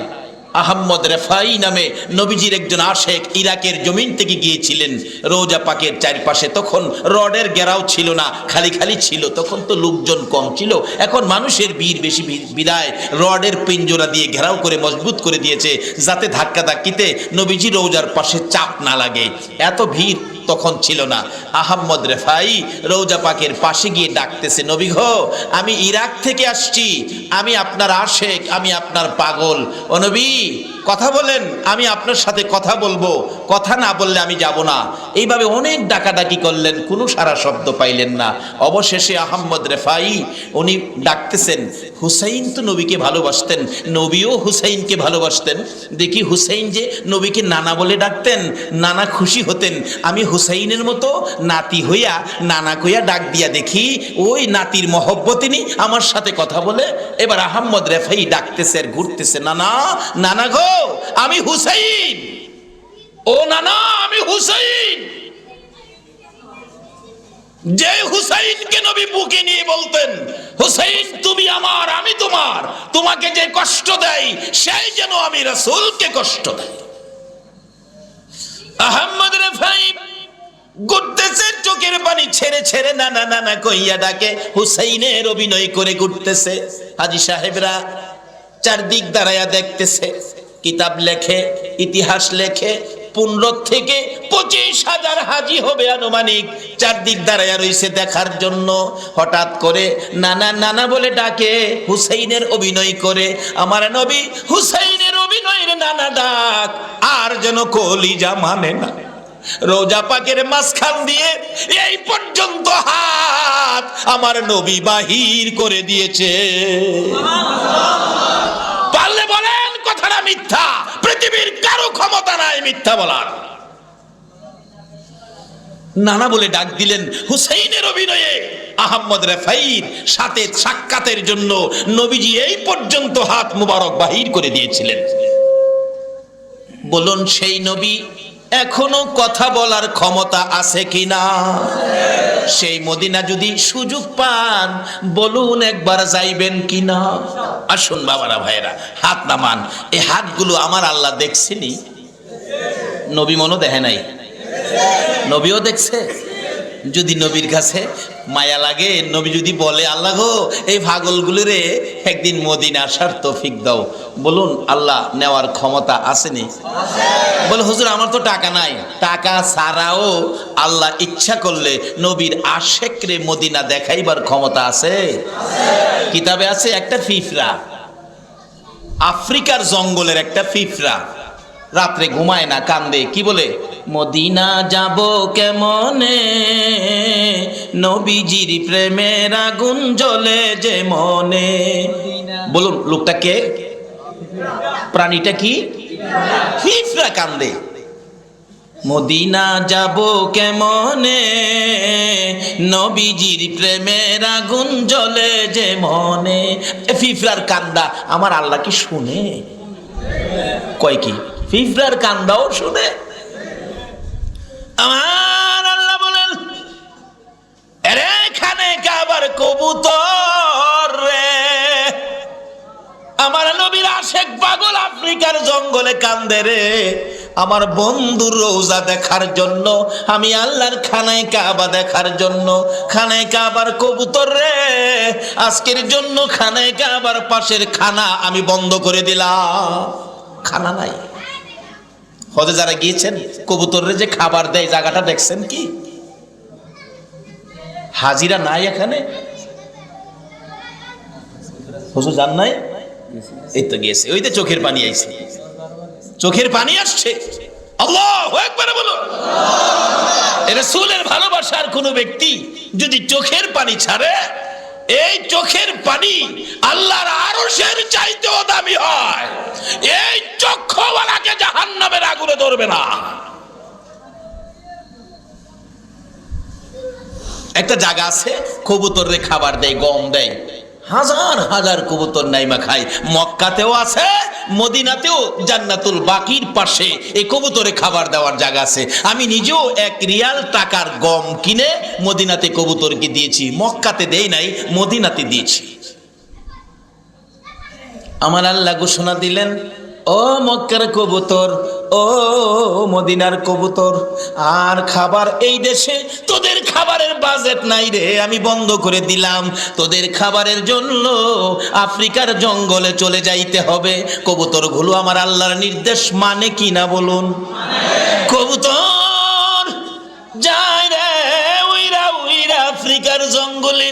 আহম্মদ রেফাই নামে নবীজির একজন আশেক ইরাকের জমিন থেকে গিয়েছিলেন রোজা পাকের চারপাশে। তখন রডের ঘেরাও ছিল না, খালি খালি ছিল। তখন তো লোকজন কম ছিল, এখন মানুষের ভিড় বেশি বিদায় রডের পিঞ্জরা দিয়ে ঘেরাও করে মজবুত করে দিয়েছে, যাতে ধাক্কা ধাক্কিতে নবীজি রোজার পাশে চাপ না লাগে। এত ভিড় তখন ছিল না। আহম্মদ রেফাই রোজা পাকের পাশে গিয়ে ডাকতেছে, নবী গো, আমি ইরাক থেকে আসছি, আমি আপনার আশেক, আমি আপনার পাগল। ও নবী, কথা বলেন, আমি আপনার সাথে কথা বলবো, কথা না বললে আমি যাব না। এইভাবে অনেক ডাকাডাকি করলেন, কোনো সারা শব্দ পাইলেন না। অবশেষে আহম্মদ রেফাই উনি ডাকতেছেন, হুসাইন তো নবীকে ভালোবাসতেন, নবীও হুসাইনকে ভালোবাসতেন। দেখি হুসাইন যে নবীকে নানা বলে ডাকতেন, নানা খুশি হতেন। আমি হুসাইনের মতো নাতি হইয়া নানা কইয়া ডাক দিয়া দেখি, ওই নাতির মহব্বতে নি আমার সাথে কথা বলে। এবার আহম্মদ রেফাই ডাকতেছে আর ঘুরতেছে, নানা, নানা গো, আমি হুসাইন। ও নানা, আমি হুসাইন। যে হুসাইনকে নবী বুকে নিয়ে বলতেন, হুসাইন তুমি আমার, আমি তোমার, তোমাকে যে কষ্ট দেয় সেই যেন আমি রাসূলকে কষ্ট দেয়। আহম্মদ রেফাই ঘুরতেছে, চোখের পানি ছেড়ে ছেড়ে নানা নানা কইয়া ডাকে, হুসাইনের অভিনয় করে ঘুরতেছে। হাজী সাহেবরা চারদিক দাঁড়ায়া দেখতেছে, কিতাব লেখে, ইতিহাস লেখে, 15 থেকে 25,000 হাজি হবে আনুমানিক, চারদিক দাঁড়ায়া রইছে দেখার জন্য। হঠাৎ করে নানা নানা বলে ডাকে, হুসাইনের অভিনয় করে। আমার নবী হুসাইনের অভিনয়ের নানা ডাক আর যেন কলিজা মানে না। রোজা পাকের মাঝখান দিয়ে এই পর্যন্ত হাত আমার নবী বাহির করে দিয়েছে। পারলে বলেন কথাটা মিথ্যা? পৃথিবীর কারো ক্ষমতা নাই মিথ্যা বলার। নানা বলে ডাক দিলেন। হুসাইনের অভিনয়ে আহম্মদ রেফাইর সাথে সাক্ষাতের জন্য নবীজি এই পর্যন্ত হাত মুবারক বাহির করে দিয়েছিলেন। বলুন, সেই নবী এখনো কথা বলার ক্ষমতা আছে কিনা? সেই মদিনা যদি সুযোগ পান, বলুন একবার যাইবেন কিনা? আসুন বাবারা, ভাইরা, হাত নামান। এই হাতগুলো আমার আল্লাহ দেখছেনি? নবী মনে দেখে নাই? নবীও দেখছে। যদি নবীর কাছে মায়া লাগে, নবী যদি বলে, আল্লাহ গো, এই পাগলগুলোরে একদিন মদিনা আসার তৌফিক দাও, বলুন আল্লাহ নেওয়ার ক্ষমতা আসেনি? বলে, হুজুর আমার তো টাকা নাই। টাকা ছাড়াও আল্লাহ ইচ্ছা করলে নবীর আশেকরে মদিনা দেখাইবার ক্ষমতা আছে। কিতাবে আছে, একটা ফিফরা, আফ্রিকার জঙ্গলের একটা ফিফরা, রাত্রে ঘুমায় না, কান্দে। কি বলে? মদিনা যাব কেমনে, নবীজির প্রেমের আগুন জ্বলে যে মনে। বলুন, লোকটা কে? প্রাণীটা কি? ফিফরা কান্দে। মদিনা যাব কেমনে, নবীজির প্রেমের আগুন জ্বলে যে মনে। ফিফরার কান্দা আমার আল্লাহ কি শুনে? কয় কি? ফিফরার কান্দাও শুনে। আমার আল্লাহ বলেন, আরে এখানে কাবার কবুতর রে, আমার নবীর আশেক পাগল আফ্রিকার জঙ্গলে কান্দে রে। আমার বন্ধুর রোজা দেখার জন্য, আমি আল্লাহর খানায় কাবা দেখার জন্য। খানায় কাবার কবুতর রে, আজকের জন্য খানায় কাবার পাশের খানা আমি বন্ধ করে দিলাম। খানা নাই। হজে যারা গিয়েছেন, কবুতররে যে খাবার দেয় জায়গাটা দেখছেন কি? হাজিরা নাই এখানে? হুজুর জান নাই? এই তো গিয়েছে, ওই তো চোখের পানি আইছে, চোখের পানি আসছে। আল্লাহু আকবার বলো। রাসূলের ভালোবাসার কোন ব্যক্তি যদি চোখের পানি ছাড়ে, এই চোখের পানি আল্লাহর আরশের চাইতেও দামি হয়। এই চক্ষুওয়ালাকে জাহান্নামের আগুনে ধরবে না। একটা জায়গা আছে, কবুতররে খাবার দেয়, গম দেয়, হাজার হাজার কবুতর নাইমা খায়। মক্কাতেও আছে, মদিনাতেও জান্নাতুল বাকির পাশে এই কবুতরে খাবার দেওয়ার জায়গা আছে। আমি নিজেও 1 রিয়াল টাকার গম কিনে মদিনাতে কবুতরকে দিয়েছি। মক্কাতে দেই নাই, মদিনাতে দিয়েছি। আমার আল্লাহ ঘোষণা দিলেন, ও মক্কার কবুতর, ও মদিনার কবুতর, আর খাবার এই দেশে তোদের খাবারের বাজেট নাই রে, আমি বন্ধ করে দিলাম। তোদের খাবারের জন্য আফ্রিকার জঙ্গলে চলে যাইতে হবে। কবুতরগুলো আমার আল্লাহর নির্দেশ মানে কি না বলুন? কবুতর যায় রে উইরা উইরা আফ্রিকার জঙ্গলে।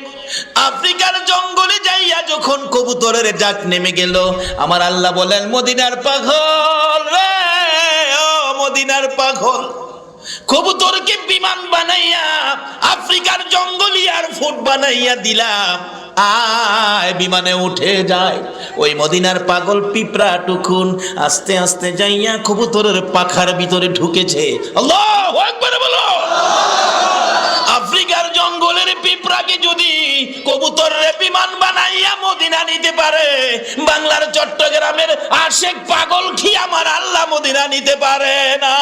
আফ্রিকার জঙ্গলে যাইয়া যখন কবুতরের ডাক নেমে গেল, আমার আল্লাহ বলেন, মদিনার পাগল রে, ও মদিনার পাগল, কবুতরকে বিমান বানাইয়া আফ্রিকার জঙ্গলি আর ফুট বানাইয়া দিলাম, আয় বিমানে উঠে যায়। ওই মদিনার পাগল পিঁপড়া টুকুন আস্তে আস্তে যাইয়া কবুতরের পাখার ভিতরে ঢুকেছে। আল্লাহু আকবার বলো। আফ্রিকার জঙ্গলের পিঁপড়াকে যদি কবুতরের বিমান বানাইয়া মদিনা নিতে পারে, বাংলার চট্টগ্রামের আশেক পাগল কি আমার আল্লাহ মদিনা নিতে পারে না?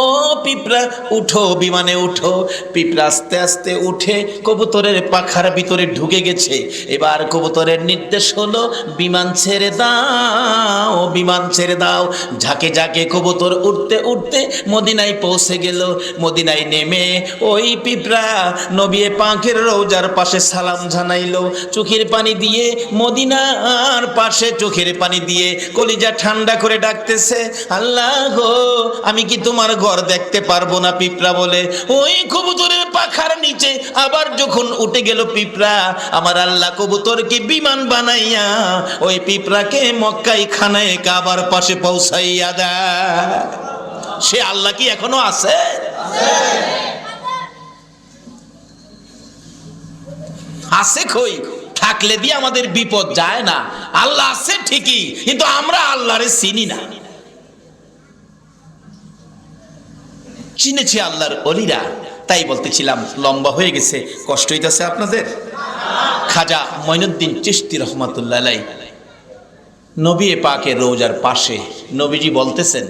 ও পিঁপড়া উঠো, বিমানে উঠো। পিঁপড়া আস্তে আস্তে উঠে কবুতরের পাখার ভিতরে ঢুকে গেছে। এবার কবুতরের নির্দেশ হলো, বিমান ছেড়ে দাও, বিমান ছেড়ে দাও। ঝাঁকে ঝাঁকে কবুতর উঠতে উঠতে মদিনায় পৌঁছে গেল। মদিনায় নেমে ওই পিঁপড়া নবী পাকের রওজার পাশে সালাম জানাইলো, চোখের পানি দিয়ে, মদিনার পাশে চোখের পানি দিয়ে কলিজা ঠান্ডা করে ডাকতেছে, আল্লাহ গো, আমি কি তোমার ঘর দেখতে পারবো না? পিঁপড়া বলে। ওই কবুতরের পাখার নিচে আবার যখন উঠে গেল পিঁপড়া, আমার আল্লাহ কবুতরকে বিমান বানাইয়া ওই পিঁপড়াকে মক্কায় খানায় কাবার পাশে পৌঁছাইয়া দেয়। সে আল্লাহ কি এখনো আছে? আছে কই? থাকলে দিয়ে আমাদের বিপদ যায় না। আল্লাহ আছে ঠিকই, কিন্তু আমরা আল্লাহরে চিনি না। চিনেছে আল্লাহর ওলিরা। তাই বলতেছিলাম, লম্বা হয়ে গেছে, কষ্ট হইতেছে আপনাদের। খাজা মঈনুদ্দিন চিশতি রহমাতুল্লাহ আলাইহি নবী পাকের রওজার পাশে নবীজি বলতেছেন,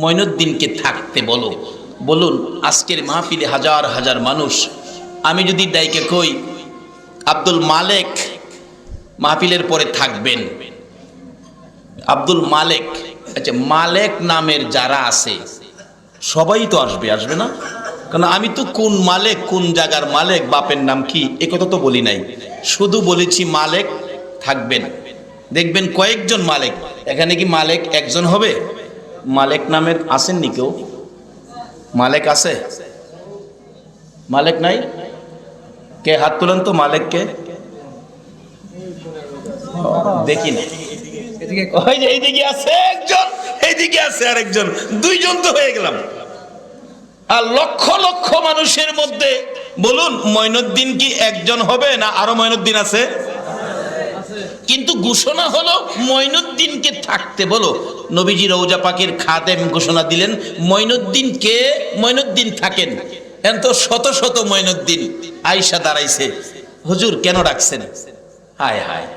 মঈনুদ্দিনকে থাকতে বলো। বলুন, আজকের মাহফিলে হাজার হাজার মানুষ, আমি যদি ডাইকে কই আব্দুল মালেক মাহফিলের পরে থাকবেন, আব্দুল মালেক, আচ্ছা মালেক নামের যারা আছে সবাই তো আসবে, আসবে না? কারণ আমি তো কোন মালেক, কোন জায়গার মালেক, বাপের নাম কি, এ কথা তো বলি নাই। শুধু বলেছি মালেক থাকবেন। দেখবেন কয়েকজন মালেক। এখানে কি মালেক একজন হবে? মালেক নামের আসেননি কেউ? মালেক আছে? মালেক নাই? কে হাত তুলেন তো, মালেককে দেখি না। ওই যে এইদিকে আছে একজন, এইদিকে আছে আরেকজন, দুইজন তো হয়ে গেলাম। আর লক্ষ লক্ষ মানুষের মধ্যে বলুন, মঈনুদ্দিন কি একজন হবে না আরো মঈনুদ্দিন আছে? কিন্তু ঘোষণা হলো মঈনুদ্দিনকে থাকতে বলো। নবীজি রওজা পাকের খাদেম ঘোষণা দিলেন, মঈনুদ্দিন কে? মঈনুদ্দিন থাকেন। এখন তো শত শত মঈনুদ্দিন আয়েশা দাঁড়াইছে, হুজুর কেন ডাকছেন? হায় হায়,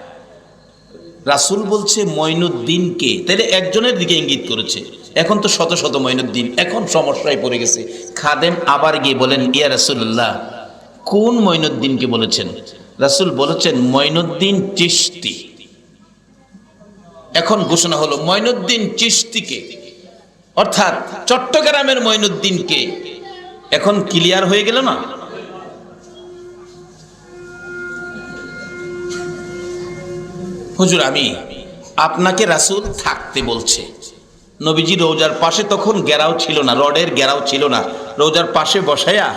রাসূল বলছে মঈনুদ্দিনকে, তাহলে একজনের দিকে ইঙ্গিত করেছে। এখন তো শত শত মঈনুদ্দিন, এখন সমস্যায় পড়ে গেছে। খাদেম আবার গিয়ে বলেন, ইয়া রাসূলুল্লাহ, কোন মঈনুদ্দিনকে বলেছেন? রাসূল বলেছেন মঈনুদ্দিন চিশতি। এখন ঘোষণা হলো মঈনুদ্দিন চিশতিকে, অর্থাৎ চট্টগ্রামের মঈনুদ্দিনকে। এখন ক্লিয়ার হয়ে গেল না? হুজুর আমি আপনাকে রাসূল থাকতে বলছে। নবীজি রওজার পাশে তখন গেরাও ছিল না, রডের গেরাও ছিল না, রওজার পাশে বসায়া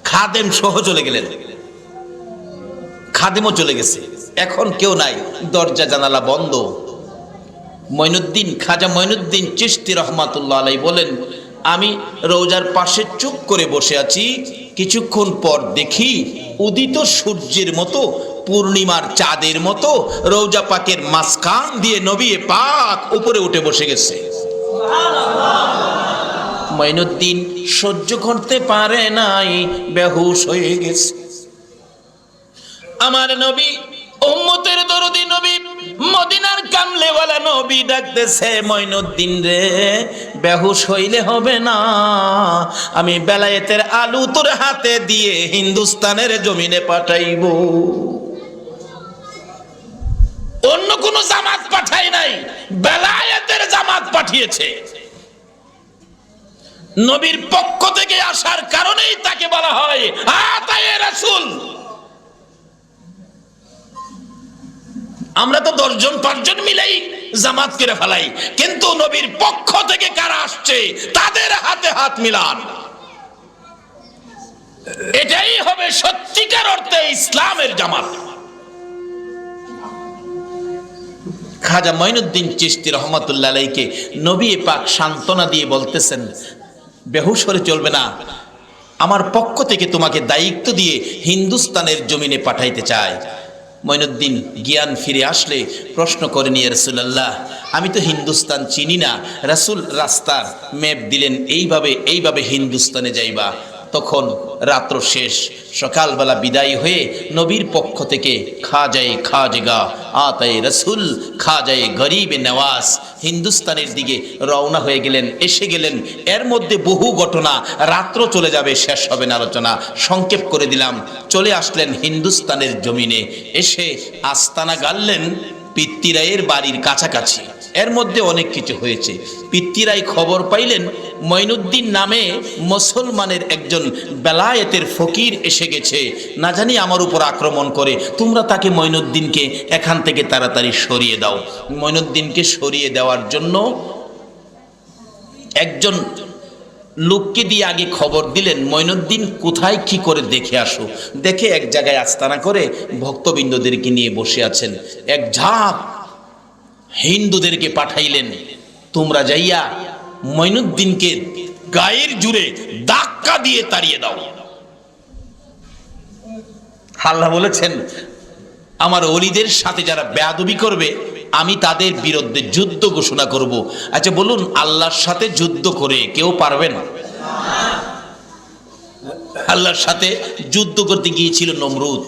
খাদেম সহ চলে গেলেন। খাদেমও চলে গেছে, এখন কেউ নাই, দরজা জানালা বন্ধ। মঈনুদ্দিন, খাজা মঈনুদ্দিন চিশতি রহমাতুল্লাহ আলাইহি বলেন, আমি রওজার পাশে চুপ করে বসে আছি। কিছুক্ষণ পর দেখি উদিত সূর্যের মতো, পূর্ণিমার চাঁদের মতো রওজা পাকের মাঝখান দিয়ে নবী পাক উপরে উঠে বসে গেছে। মঈনুদ্দিন সহ্য করতে পারে নাই, বেহুশ হয়ে গেছে। আমার নবী, উম্মতের দরদি নবী, মদিনার কামলেওয়ালা নবী ডাকতেছে, মঈনুদ্দিন রে, বেহুশ হইলে হবে না, আমি বেলায়েতের আলু তোর হাতে দিয়ে হিন্দুস্তানের জমিনে পাঠাইব। অন্য কোন জামাত পাঠায় নাই, বেলায়েতের জামাত পাঠিয়েছে। নবীর পক্ষ থেকে আসার কারণেই তাকে বলা হয় আতায়ে রাসূল। আমরা তো 10 জন 5 জন মিলেই জামাত করে ফেলাই, কিন্তু নবীর পক্ষ থেকে কারা আসছে তাদের হাতে হাত মিলান। এটাই হবে সত্যিকার অর্থে ইসলামের জামাত। খাজা মঈনুদ্দিন চিশতি রহমাতুল্লাহ আলাইহিকে নবী পাক সান্ত্বনা দিয়ে বলতেছেন, বেহুশ হয়ে চলবে না, আমার পক্ষ থেকে তোমাকে দায়িত্ব দিয়ে হিন্দুস্তানের জমিনে পাঠাইতে চায়। মঈনুদ্দিন জ্ঞান ফিরে আসলে প্রশ্ন করেন, ইয়া রাসূলুল্লাহ, আমি তো হিন্দুস্তান চিনি না। রাসূল রাস্তার ম্যাপ দিলেন, এইভাবে হিন্দুস্তানে যাইবা। তখন রাত্র শেষ, সকালবেলা বিদায় হয়ে নবীর পক্ষ থেকে খাজায়ে খাজগা আতায়ে রাসূল খাজায়ে গরিবে নওয়াজ হিন্দুস্তানের দিকে রওনা হয়ে গেলেন, এসে গেলেন। এর মধ্যে বহু ঘটনা, রাত্র চলে যাবে, শেষ হবে না আলোচনা, সংক্ষেপ করে দিলাম। চলে আসলেন হিন্দুস্তানের জমিনে, এসে আস্তানা গাড়লেন পিত্তিরায়ের বাড়ির কাছাকাছি। এর মধ্যে অনেক কিছু হয়েছে। পিত্তিরাই খবর পাইলেন মঈনুদ্দিন নামে মুসলমানের একজন বেলায়েতের ফকির এসে গেছে, না জানি আমার উপর আক্রমণ করে, তোমরা তাকে মঈনুদ্দিনকে এখান থেকে তাড়াতাড়ি সরিয়ে দাও। মঈনুদ্দিনকে সরিয়ে দেওয়ার জন্য একজন লোককে দিয়ে আগে খবর দিলেন, মঈনুদ্দিন কোথায় কি করে দেখে আসো। দেখে এক জায়গায় আস্তানা করে ভক্তবৃন্দদেরকে নিয়ে বসে আছেন। এক ঝাঁক হিন্দুদেরকে পাঠাইলেন, তোমরা যাইয়া মঈনুদ্দিনকে গায়ের জুড়ে ধাক্কা দিয়ে তাড়িয়ে দাও। আল্লাহ বলেছেন, আমার ওলিদের সাথে যারা বেয়াদবি করবে আমি তাদের বিরুদ্ধে যুদ্ধ ঘোষণা করব। আচ্ছা বলুন, আল্লাহর সাথে যুদ্ধ করে কেউ পারবে না? আল্লাহর সাথে যুদ্ধ করতে গিয়েছিল নমরুদ।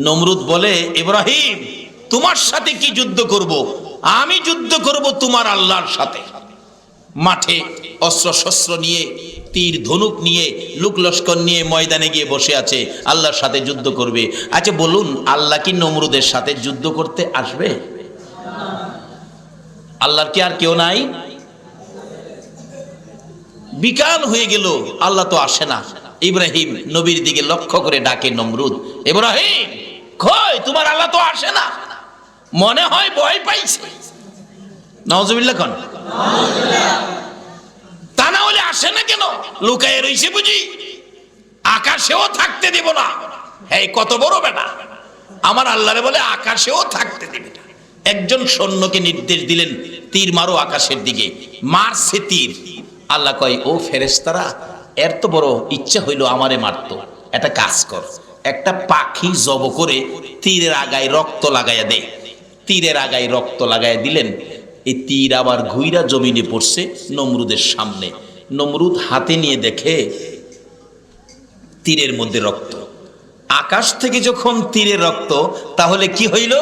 নমরুদ বলে, ইব্রাহিম তোমার সাথে কি যুদ্ধ করব? আমি যুদ্ধ করব তোমার আল্লাহর সাথে। মাঠে অস্ত্র শস্ত্র নিয়ে, তীর ধনুক নিয়ে, লোক লস্কর নিয়ে ময়দানে গিয়ে বসে আছে, আল্লাহর সাথে যুদ্ধ করবে। আচ্ছা বলুন, আল্লাহ কি নমরুদের সাথে যুদ্ধ করতে আসবে? আল্লাহর কি আর কেউ নাই? বিকাল হয়ে গেল, আল্লাহ তো আসে না। ইব্রাহিম নবীর দিকে লক্ষ্য করে ডাকে নমরুদ, ইব্রাহিম কই তোমার আল্লাহ তো আসে না, মনে হয় ভয় পাইছে। নাউজুবিল্লাহ কোন তা না হলে আসে না কেন? লুকায়ে রইছে বুঝি? আকাশেও থাকতে দেব না। এই কত বড় বেটা, আমার আল্লাহরে বলে আকাশেও থাকতে দেবে না। একজন সৈন্যকে নির্দেশ দিলেন, তীর মারো আকাশের দিকে। মারছে তীর। আল্লাহ কয়, ও ফেরেশতারা, এর তো বড় ইচ্ছা হইল আমারে মারতো, একটা কাজ কর, একটা পাখি জব করে তীরের আগায় রক্ত লাগাইয়া দে। তীরের আগায় রক্ত লাগাইয়া দিলেন। এই তীর আবার ঘুইরা জমিনে পড়ছে নমরুদের সামনে। নমরুদ হাতে নিয়ে দেখে তীরের মধ্যে রক্ত। আকাশ থেকে যখন তীরের রক্ত, তাহলে কি হইল?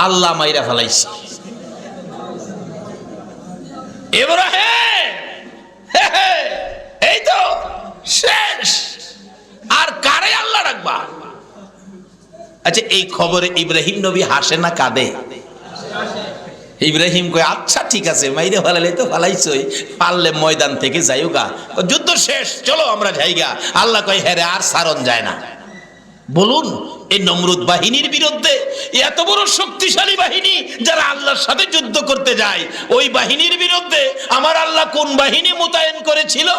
আল্লাহ মাইরা ফেলাইছে। ইব্রাহিম এই তো শেষ, আর কারে আল্লাহ রাখবা? আচ্ছা এই খবরে ইব্রাহিম নবী হাসে না কাঁদে? ইব্রাহিম কয়, আচ্ছা ঠিক আছে, মাইরে ফেলালে তো ফেলাইছই, পারলে ময়দান থেকে যাইও গা, যুদ্ধ শেষ, চলো আমরা যাইগা। আল্লাহ কয়, হ্যাঁ রে, আর সারণ যায় না। বলুন, এই নমরুদ বাহিনীর বিরুদ্ধে, এত বড় শক্তিশালী বাহিনী যারা আল্লাহর সাথে যুদ্ধ করতে যায়, ওই বাহিনীর বিরুদ্ধে আমার আল্লাহ কোন বাহিনী মোতায়েন করেছিল?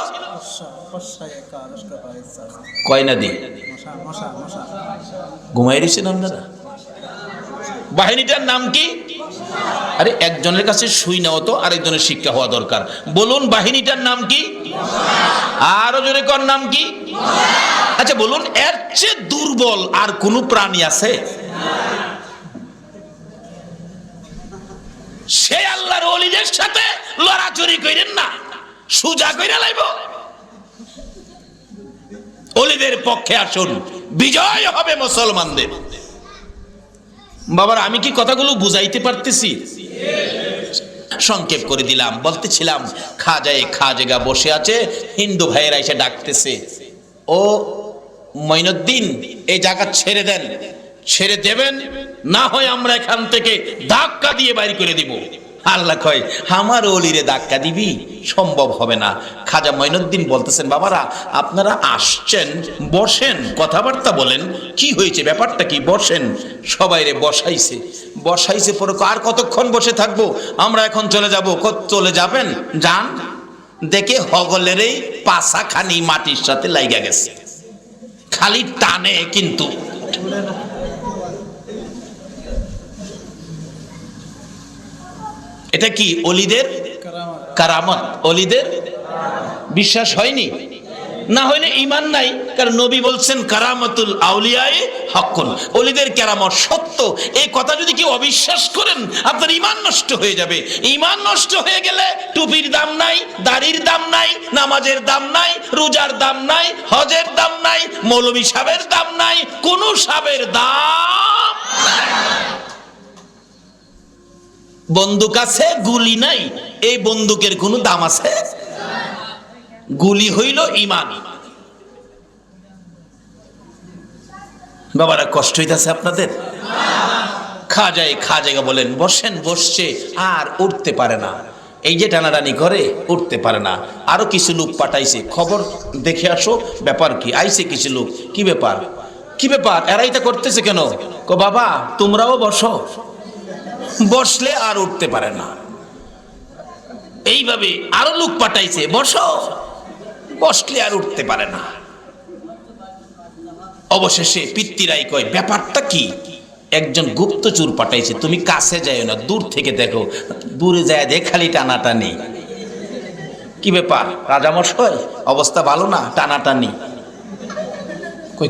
কয়না দি ঘুমাই রয়েছেন আপনারা? বাহিনীটার নাম কি? আরে একজনের কাছে শুই নাও তো, আরেকজনের শিক্ষা হওয়া দরকার। বলুন বাহিনীটার নাম কি? আরো জোরে কর, নাম কি? আচ্ছা বলুন, এর চেয়ে দুর্বল আর কোন প্রাণী আছে? সে আল্লাহর ওলিদের সাথে লড়াচড়ি করেন না, সুজা কইরা লাইব। ওলিদের পক্ষে আসুন, বিজয় হবে মুসলমানদের। বাবার, আমি কি কথাগুলো বুঝাইতে পারতেছি? সংক্ষেপ করে দিলাম। বলতেছিলাম, খাজায়ে খাজগা বসে আছে, হিন্দু ভাইয়েরা এসে ডাকতেছে, ও মঈনুদ্দিন এই জায়গা ছেড়ে দেন, ছেড়ে দেবেন, না হয় আমরা এখান থেকে ধাক্কা দিয়ে বাইর করে দিব। আল্লাহ কয় আমার ওলিরে ধাক্কা দিবি, সম্ভব হবে না। খাজা মঈনুদ্দিন বলতেছেন, বাবারা আপনারা আসছেন, বসেন, কথাবার্তা বলেন, কি হয়েছে, ব্যাপারটা কি, বসেন। সবাইরে বসাইছে, বসাইছে পরে আর কতক্ষণ বসে থাকবো, আমরা এখন চলে যাব। চলে যাবেন, যান। দেখে হগলের এই পাছা খানি মাটির সাথে লাইগা গেছে, খালি টানে কিন্তু। এটা কি ওলিদের কারামত? ওলিদের বিশ্বাস হয়নি? না হইলে ঈমান নাই। কারণ নবী বলছেন কারামাতুল আউলিয়ায়ে হাক্কুন, ওলিদের কারামত সত্য। এই কথা যদি কেউ অবিশ্বাস করেন, আপনার ঈমান নষ্ট হয়ে যাবে। ঈমান নষ্ট হয়ে গেলে টুপির দাম নাই, দাড়ির দাম নাই, নামাজের দাম নাই, রোজার দাম নাই, হজের দাম নাই, মৌলভী সাহেবের দাম নাই, কোন সাহেবের দাম নাই। বন্দুক আছে, গুলি নাই, এই বন্দুকের কোনো দাম আছে? গুলি হইল ঈমান। বাবারা কষ্ট হইতাছে আপনাদের? খাজাই বলেন বসেন, বসছে আর উঠতে পারে না, এই যে টানাটানি করে উঠতে পারে না। আরো কিছু লোক পাঠাইছে, খবর দেখে আসো ব্যাপার কি। আইছে কিছু লোক, কি ব্যাপার, কি ব্যাপার, এরা এটা করতেছে কেন? বাবা তোমরাও বসো। বসলে আর উঠতে পারে না। এইভাবে আরো লোক পাঠাইছে, বসো, বসলে আর উঠতে পারে না। অবশেষে পিতৃরাই কয় ব্যাপারটা কি? একজন গুপ্তচর পাঠাইছে, তুমি কাছে যাইও না, দূর থেকে দেখো। দূরে যায় দেখ খালি টানাটানি। কি ব্যাপার রাজামশাই, অবস্থা ভালো না, টানাটানি।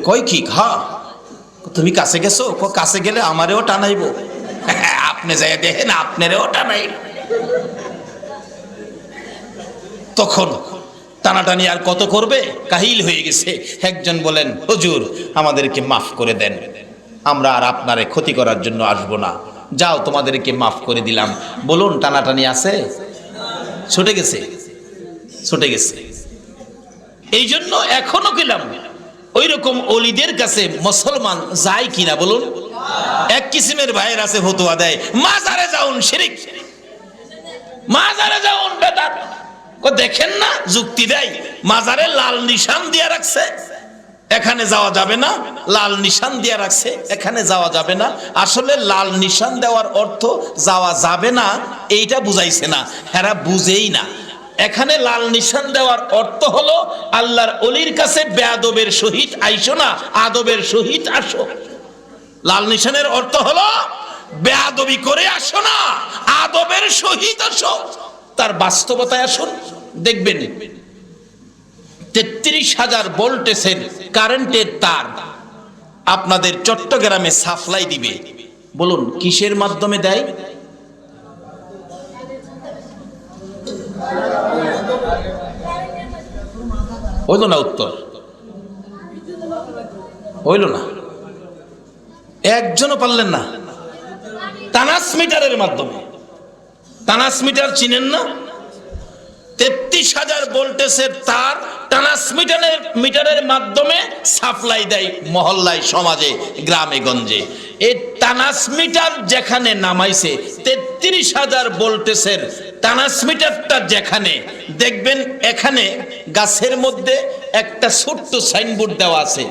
কই কি হ্যাঁ, তুমি কাছে গেছো? কাছে গেলে আমারেও টানাইবো। আপনি যাই দেখেন, আপনারেও টানাই। তখন টানাটানি আর কত করবে, কাহিল হয়ে গেছে। একজন বলেন, হুজুর আমাদেরকে মাফ করে দেন, আমরা আর আপনারে ক্ষতি করার জন্য আসবো না, যাও তোমাদেরকে মাফ করে দিলাম। বলুন টানাটানি আছে? ছুটে গেছে, ছুটে গেছে। এই জন্য এখনো গেলাম ওই রকম ওলিদের কাছে মুসলমান যায় কিনা বলুন? এক কিসিমের ভাইয়ের আছে ফতোয়া দেয়, মাজারে যাউন শিরিক, মাজারে যাউন বেদাত। দেখেন না যুক্তি দেয়, মাজারে লাল নিশান দিয়ে রাখছে, এখানে যাওয়া যাবে না, লাল নিশান দিয়ে রাখছে, এখানে যাওয়া যাবে না। আসলে লাল নিশান দেওয়ার অর্থ যাওয়া যাবে না এইটা বুঝাইছে না, এরা বুঝেই না। এখানে লাল নিশান দেওয়ার অর্থ হলো আল্লাহর ওলির কাছে বেয়াদবের সহিত আইসো না, আদবের সহিত আসো। লাল নিশানের অর্থ হলো বেয়াদবি করে আসো না, আদবের সহিত আসো। তার বাস্তবতায় আসুন, দেখবেন ৩৩,০০০ ভোল্টেজের কারেন্টের তার আপনাদের চট্টগ্রামে সাপ্লাই দিবে। বলুন কিসের মাধ্যমে দেয়? হইল না উত্তর, হইল না, একজনও পারলেন না। ট্রান্সমিটারের মাধ্যমে। ট্রান্সমিটার চিনেন না? ৩৩,০০০ ভোল্টেজের তার ট্রান্সমিটারের মাধ্যমে সাপ্লাই দেয় মহল্লায়, সমাজে, গ্রামে গঞ্জে। এই ট্রান্সমিটার যেখানে নামাইছে ৩৩,০০০ ভোল্টেজের ট্রান্সমিটারটা যেখানে, দেখবেন এখানে গাছের মধ্যে একটা ছোট্ট সাইনবোর্ড দেওয়া আছে,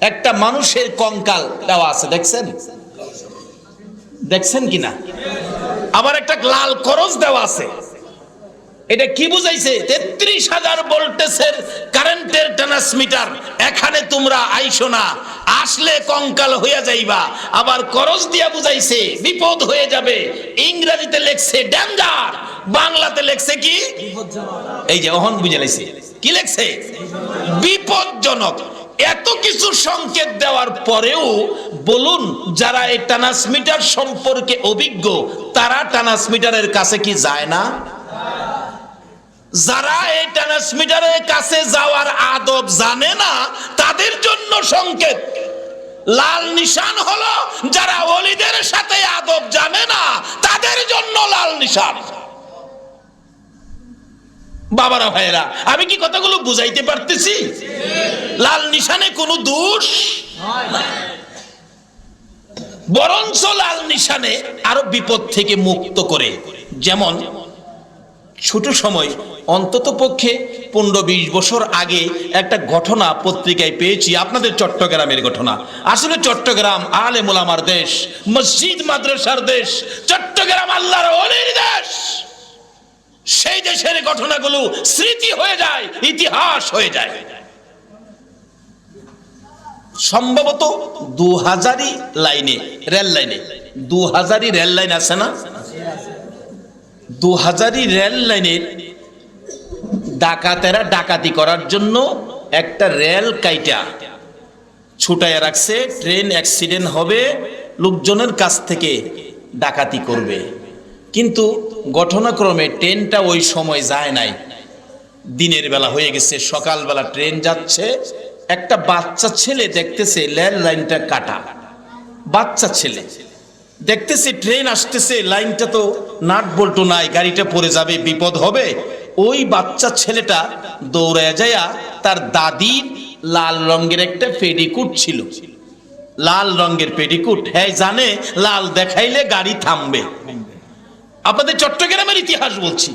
একটা মানুষের কঙ্কাল দেওয়া আছে, দেখছেন? দেখছেন কিনা? আবার একটা লাল করজ দেওয়া আছে। এটা কি বুঝাইছে? ৩৩,০০০ ভোল্টেজের কারেন্টের ট্রান্সমিটার, এখানে তোমরা আইসো না, আসলে কঙ্কাল হইয়া যাইবা। আবার করজ দিয়া বুঝাইছে বিপদ হয়ে যাবে। ইংরেজিতে লেখছে ডেঞ্জার, বাংলাতে লেখছে কি? এই যে অহন বুঝে লাইছে কি লেখছে? বিপজ্জনক। এত কিছু সংকেত দেওয়ার পরেও বলুন, যারা এই ট্রান্সমিটার সম্পর্কে অভিজ্ঞ তারা ট্রান্সমিটারের কাছে কি যায় না? যারা এই ট্রান্সমিটারের কাছে যাওয়ার আদব জানে না তাদের জন্য সংকেত। লাল নিশান হলো যারা ওলিদের সাথে আদব জানে না তাদের জন্য লাল নিশান। বাবারা ভাইরা, আমি কি কথাগুলো বুঝাইতে পারতেছি? লাল নিশানে কোনো দোষ, বরঞ্চ লাল নিশানে আরো বিপদ থেকে মুক্ত করে। যেমন ছোট সময়, অন্তত পক্ষে 15-20 বছর আগে একটা ঘটনা পত্রিকায় পেয়েছি, আপনাদের চট্টগ্রামের ঘটনা। আসলে চট্টগ্রাম আলেম ওলামার দেশ, মসজিদ মাদ্রাসার দেশ, চট্টগ্রাম আল্লাহর ওলির দেশ। সেই দেশের ঘটনাগুলো স্মৃতি হয়ে যায়, ইতিহাস হয়ে যায়। সম্ভবত 2000 লাইনে, রেল লাইনে 2000 রেল লাইন আছে না, 2000 রেল লাইনের ডাকাতেরা ডাকাতি করার জন্য একটা রেল কাইটা ছুটাইয়া রাখছে। ট্রেন অ্যাক্সিডেন্ট হবে, লোকজনের কাছ থেকে ডাকাতি করবে। কিন্তু ঘটনাক্রমে ট্রেনটা ওই সময় যায় নাই, দিনের বেলা হয়ে গেছে, সকালবেলা ট্রেন যাচ্ছে। একটা বাচ্চা ছেলে দেখতেছে রেল লাইনটা কাটা, বাচ্চা ছেলে দেখতেছে ট্রেন আসতেছে, লাইনটা তো নাট বল্টু নাই, গাড়িটা পড়ে যাবে, বিপদ হবে। ওই বাচ্চা ছেলেটা দৌড়ায় যায়া তার দাদির লাল রঙের একটা পেডিকুট ছিল, লাল রঙের পেডিকুট। হ্যাঁ জানে লাল দেখাইলে গাড়ি থামবে। আপনাদের চট্টগ্রামের ইতিহাস বলছি।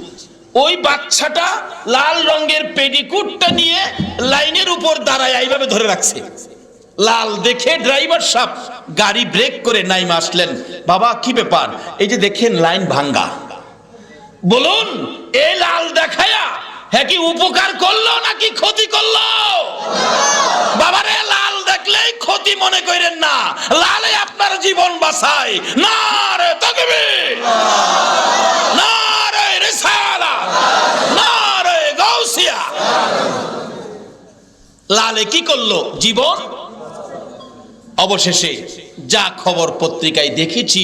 ওই বাচ্চাটা লাল রঙের পেডিকুটটা নিয়ে লাইনের উপর দাঁড়ায় এইভাবে ধরে রাখছে। লাল দেখে ড্রাইভার সাহেব গাড়ি ব্রেক করে নাইমা আসলেন। বাবা কি ব্যাপার? এই যে দেখেন লাইন ভাঙ্গা। বলুন এই লাল দেখায়া হ্যাঁ কি উপকার করলো নাকি ক্ষতি করলো? বাবারে লাল দেখলেই ক্ষতি মনে করেন না, লালে আপনার জীবন বাঁচায়। নারে তাকবীর, নারে রিসালাত, নারে গাউসিয়া। লালে কি করলো? জীবন। অবশেষে যা খবর পত্রিকায় দেখেছি,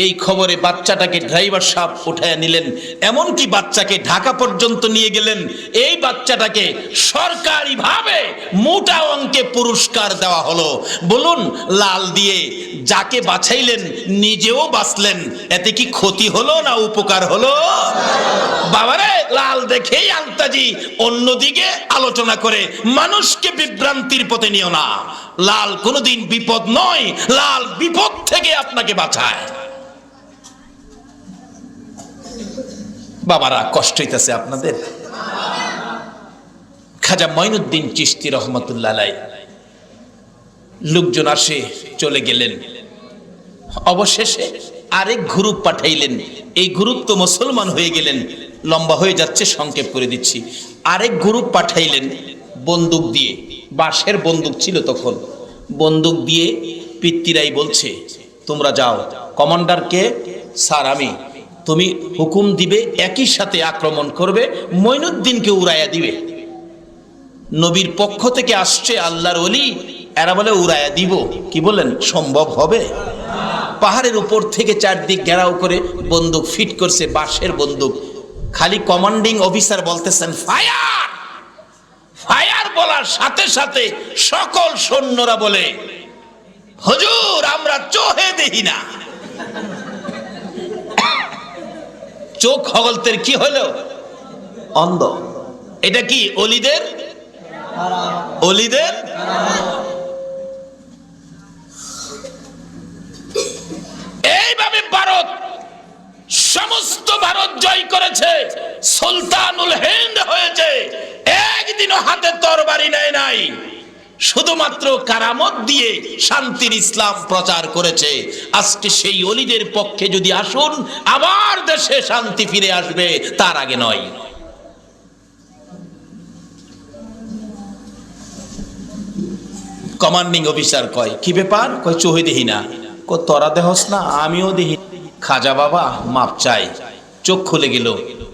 এই খবরে বাচ্চাটাকে ড্রাইভার সাহেব উঠায় নিলেন, এমনকি বাচ্চাকে ঢাকা পর্যন্ত নিয়ে গেলেন। এই বাচ্চাটাকে সরকারিভাবে মোটা অঙ্কে পুরস্কার দেওয়া হলো। বলুন লাল দিয়ে যাকে বাঁচাইলেন নিজেও বাঁচলেন, এতে কি ক্ষতি হলো না উপকার হলো? বাবারে লাল দেখেই আলতাজি অন্যদিকে আলোচনা করে মানুষকে বিভ্রান্তির পথে নিও না। লাল কোনোদিন বিপদ নয়, লাল বিপদ থেকে আপনাকে বাঁচায়। বাবারা কষ্ট হইতেছে আপনাদের? খাজা মঈনুদ্দিন চিশতি রহমতুল্লাহ আলাইহি লোকজন আসে, চলে গেলেন। অবশেষে আরেক গ্রুপ পাঠাইলেন। এই গ্রুপ তো মুসলমান হয়ে গেলেন, লম্বা হয়ে যাচ্ছে, সংক্ষেপ করে দিচ্ছি। আরেক গ্রুপ পাঠাইলেন বন্দুক দিয়ে, বাঁশের বন্দুক ছিল তখন। বন্দুক দিয়ে পিত্তিরাই বলছে তোমরা যাও, কমান্ডারকে স্যার আমি, তুমি হুকুম দিবে, একই সাথে আক্রমণ করবে, মঈনুদ্দিনকে উড়াইয়া দিবে। নবীর পক্ষ থেকে আসছে, আল্লাহর ওলি, এরা বলে উড়াইয়া দিব। কি বলেন, সম্ভব হবে? পাহাড়ের উপর থেকে চারদিক ঘেরাও করে বন্দুক ফিট করছে, বাঁশের বন্দুক। খালি কমান্ডিং অফিসার বলতেছেন ফায়ার, ফায়ার বলার সাথে সাথে সকল সৈন্যরা বলে হুজুর আমরা চোখে দেখি না। চোখ হগলতের কি হলো? অন্ধ। এটা কি অলিদের? অলিদের এইভাবে ভারত সমস্ত ভারত জয় করেছে, সুলতানুল হিন্দ হয়েছে, একদিনও হাতে তরবারি নেয় নাই, শুধুমাত্র কারামত দিয়ে শান্তির ইসলাম প্রচার করেছে। আজকে সেই অলিদের পক্ষে যদি আসুন, আবার দেশে শান্তি ফিরে আসবে, তার আগে নয়। কমান্ডিং অফিসার কয় কি ব্যাপার? কয় চোহে দেখি না। কয় তোরা দেহস না? আমিও দেখি। খাজা বাবা মাপ চাই, চোখ খুলে গেল।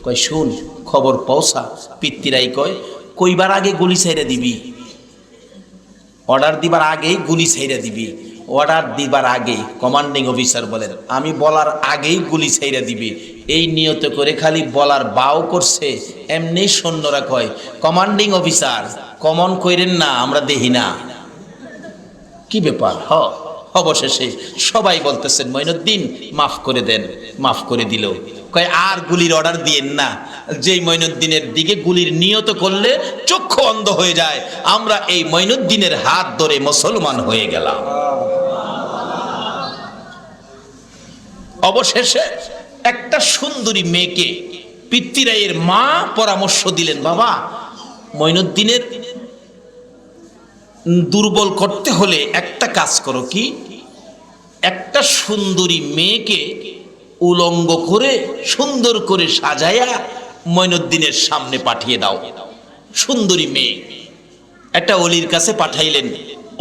কয় শুন, খবর পৌঁছা। পিত্তিরাই কয় কইবার আগে গুলি ছাইরা দিবি, অর্ডার দিবার আগেই গুলি ছাইরা দিবি। অর্ডার দিবার আগে কমান্ডিং অফিসার বলেন আমি বলার আগেই গুলি ছাইরা দিবি। এই নিয়ত করে খালি বলার বাও করছে, এমনি সৈন্যরা কয় কমান্ডিং অফিসার কমন কইরেন না, আমরা দেখি না। কি ব্যাপার? অবশেষে সবাই বলতেছেন মঈনুদ্দিন মাফ করে দেন। মাফ করে দিল। কয় আর গুলির অর্ডার দিয়েন না, যেই মঈনুদ্দিনের দিকে গুলির নিয়ত করলে চক্ষু অন্ধ হয়ে যায়। আমরা এই মঈনুদ্দিনের হাত ধরে মুসলমান হয়ে গেলাম। অবশেষে একটা সুন্দরী মেয়েকে পিতৃরায়ের মা পরামর্শ দিলেন, বাবা মঈনুদ্দিনের দুর্বল করতে হলে একটা কাজ করো, কি একটা সুন্দরী মেয়েকে উলঙ্গ করে সুন্দর করে সাজায়া মঈনুদ্দিনের সামনে পাঠিয়ে দাও। সুন্দরী মেয়ে একটা অলির কাছে পাঠাইলেন।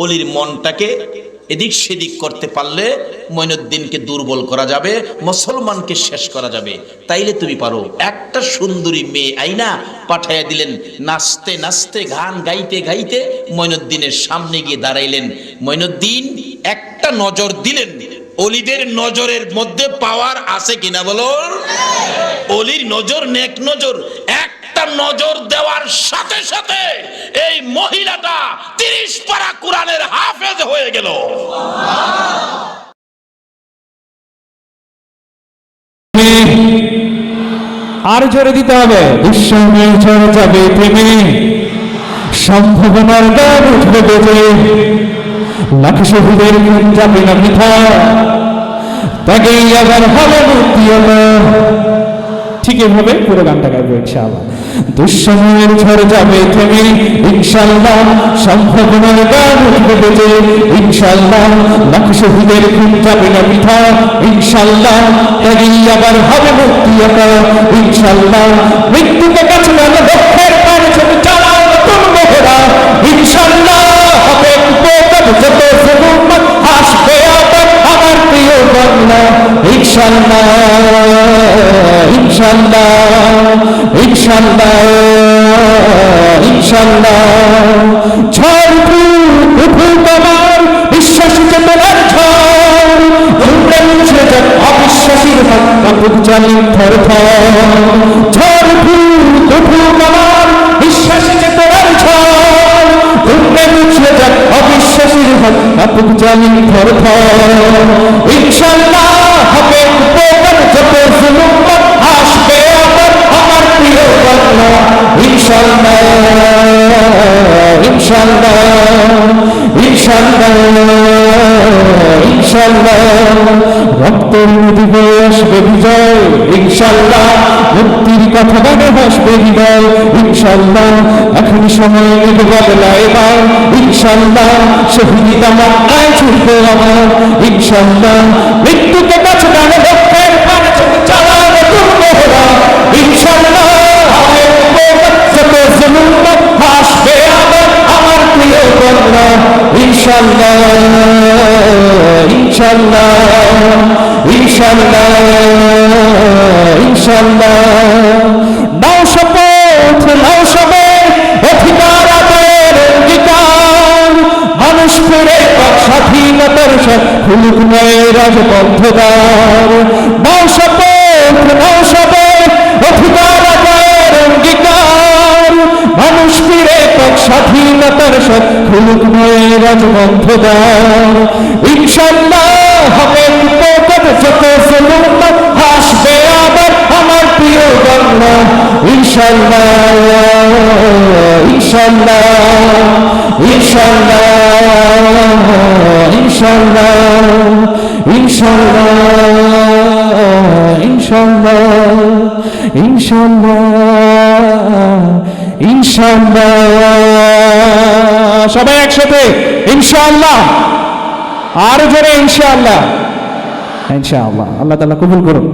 অলির মনটাকে এদিক সেদিক করতে পারলে মঈনুদ্দিনকে দুর্বল করা যাবে, মুসলমানকে শেষ করা যাবে। তাইলে তুমি পারো। একটা সুন্দরী মেয়ে আইনা পাঠাইয়া দিলেন। নাচতে নাচতে গান গাইতে গাইতে মঈনুদ্দিনের সামনে গিয়ে দাঁড়াইলেন। মঈনুদ্দিন একটা নজর দিলেন। অলিদের নজরের মধ্যে পাওয়ার আছে কিনা বলো? অলির নজর নেক নজর। একটা নজর দেওয়ার সাথে সাথে এই মহিলাটা 30 পারা কোরআনের হাফেজ হয়ে গেল। আর জোরে দিতে হবে। দুঃসময়ে ঝরে যাবে থেমে, সম্ভাবনার গান উঠবে বেজে, লাখ শহীদের খুন যাবে না বৃথা, তাকেই আবার হবে মুক্তি হলো। ঠিক এভাবে পুরো গানটা গাইবো ইনশাআল্লাহ। দুঃসময়ের ঝড় যাবে থেমে, ইনশাআল্লাহ সম্ভাবনার গান উঠবে বেজে, ইনশাআল্লাহ লাখ শহীদের খুন যাবে না বৃথা, ইনশাআল্লাহ তাকেই আবার হবে মুক্তি হলো। ইনশাআল্লাহ মৃত্যুকে কাছে না লক্ষ্যের পানে ছবি চালাও নতুন মোহরা, ইনশাআল্লাহ হবে উপকার যত জুলুম আসবে আবার আমার প্রিয় বাংলা। ইনশাআল্লাহ ইনশাআল্লাহ ইনশাআল্লাহ ইনশাআল্লাহ ঝড় উঠুক আমার বিশ্বাসী চেতনার ঝড়, উঠে উঠে যাক অবিশ্বাসীর হাত কাঁপুক জানি থর থর। ঝড় উঠুক আমার বিশ্বাসী চেতনার ঝড়, উঠে উঠে যাক অবিশ্বাসীর হাত কাঁপুক জানি থর থর। ইনশাআল্লাহ হবে উপকার যত জুলুম আসবে আবার আমার প্রিয় বাংলা। ইনশাআল্লাহ ইনশাআল্লাহ ইনশাআল্লাহ ইনশাআল্লাহ রক্তের নদী বয়ে আসবে বিজয়। ইনশাআল্লাহ মুক্তির কথা গানে হাসবে হৃদয়। ইনশাআল্লাহ এখন সময় নেবে বদলা এবার। ইনশাআল্লাহ শহীদ আমার আয় ছুটবে আমার। ইনশাআল্লাহ মৃত্যুকে কাছে গানে লক্ষ্যের পানে ছবি চালাও নতুন মোহরা। ইনশাআল্লাহ হবে উপকার যত জুলুম আসবে আবার আমার প্রিয় বাংলা। ইনশাআল্লাহ ইনশাআল্লাহ ইনশাআল্লাহ ইনশাআল্লাহ নাও শপথ নাও সবে অধিকার আদায়ের অঙ্গীকার, মানুষ ফিরে পাক স্বাধীনতার সব খুলুক নয় রাজবদ্ধতার। নাও শপথ নাও সবে অধিকার আদায়ের অঙ্গীকার, মানুষ ফিরে পাক স্বাধীনতার সব খুলুক নয় রাজবদ্ধতার। ইনশাআল্লাহ হবে উপকার যত জুলুম আসবে আবার আমার প্রিয় বাংলা। ইনশাআল্লাহ ইনশাআল্লাহ ইনশাআল্লাহ ইনশাআল্লাহ ইনশাআল্লাহ ইনশাআল্লাহ ইনশাআল্লাহ ইনশাআল্লাহ। সবাই একসাথে ইনশাআল্লাহ, আরো জোরে ইনশাআল্লাহ। ইনশাআল্লাহ আল্লাহ তাআলা কবুল করুন।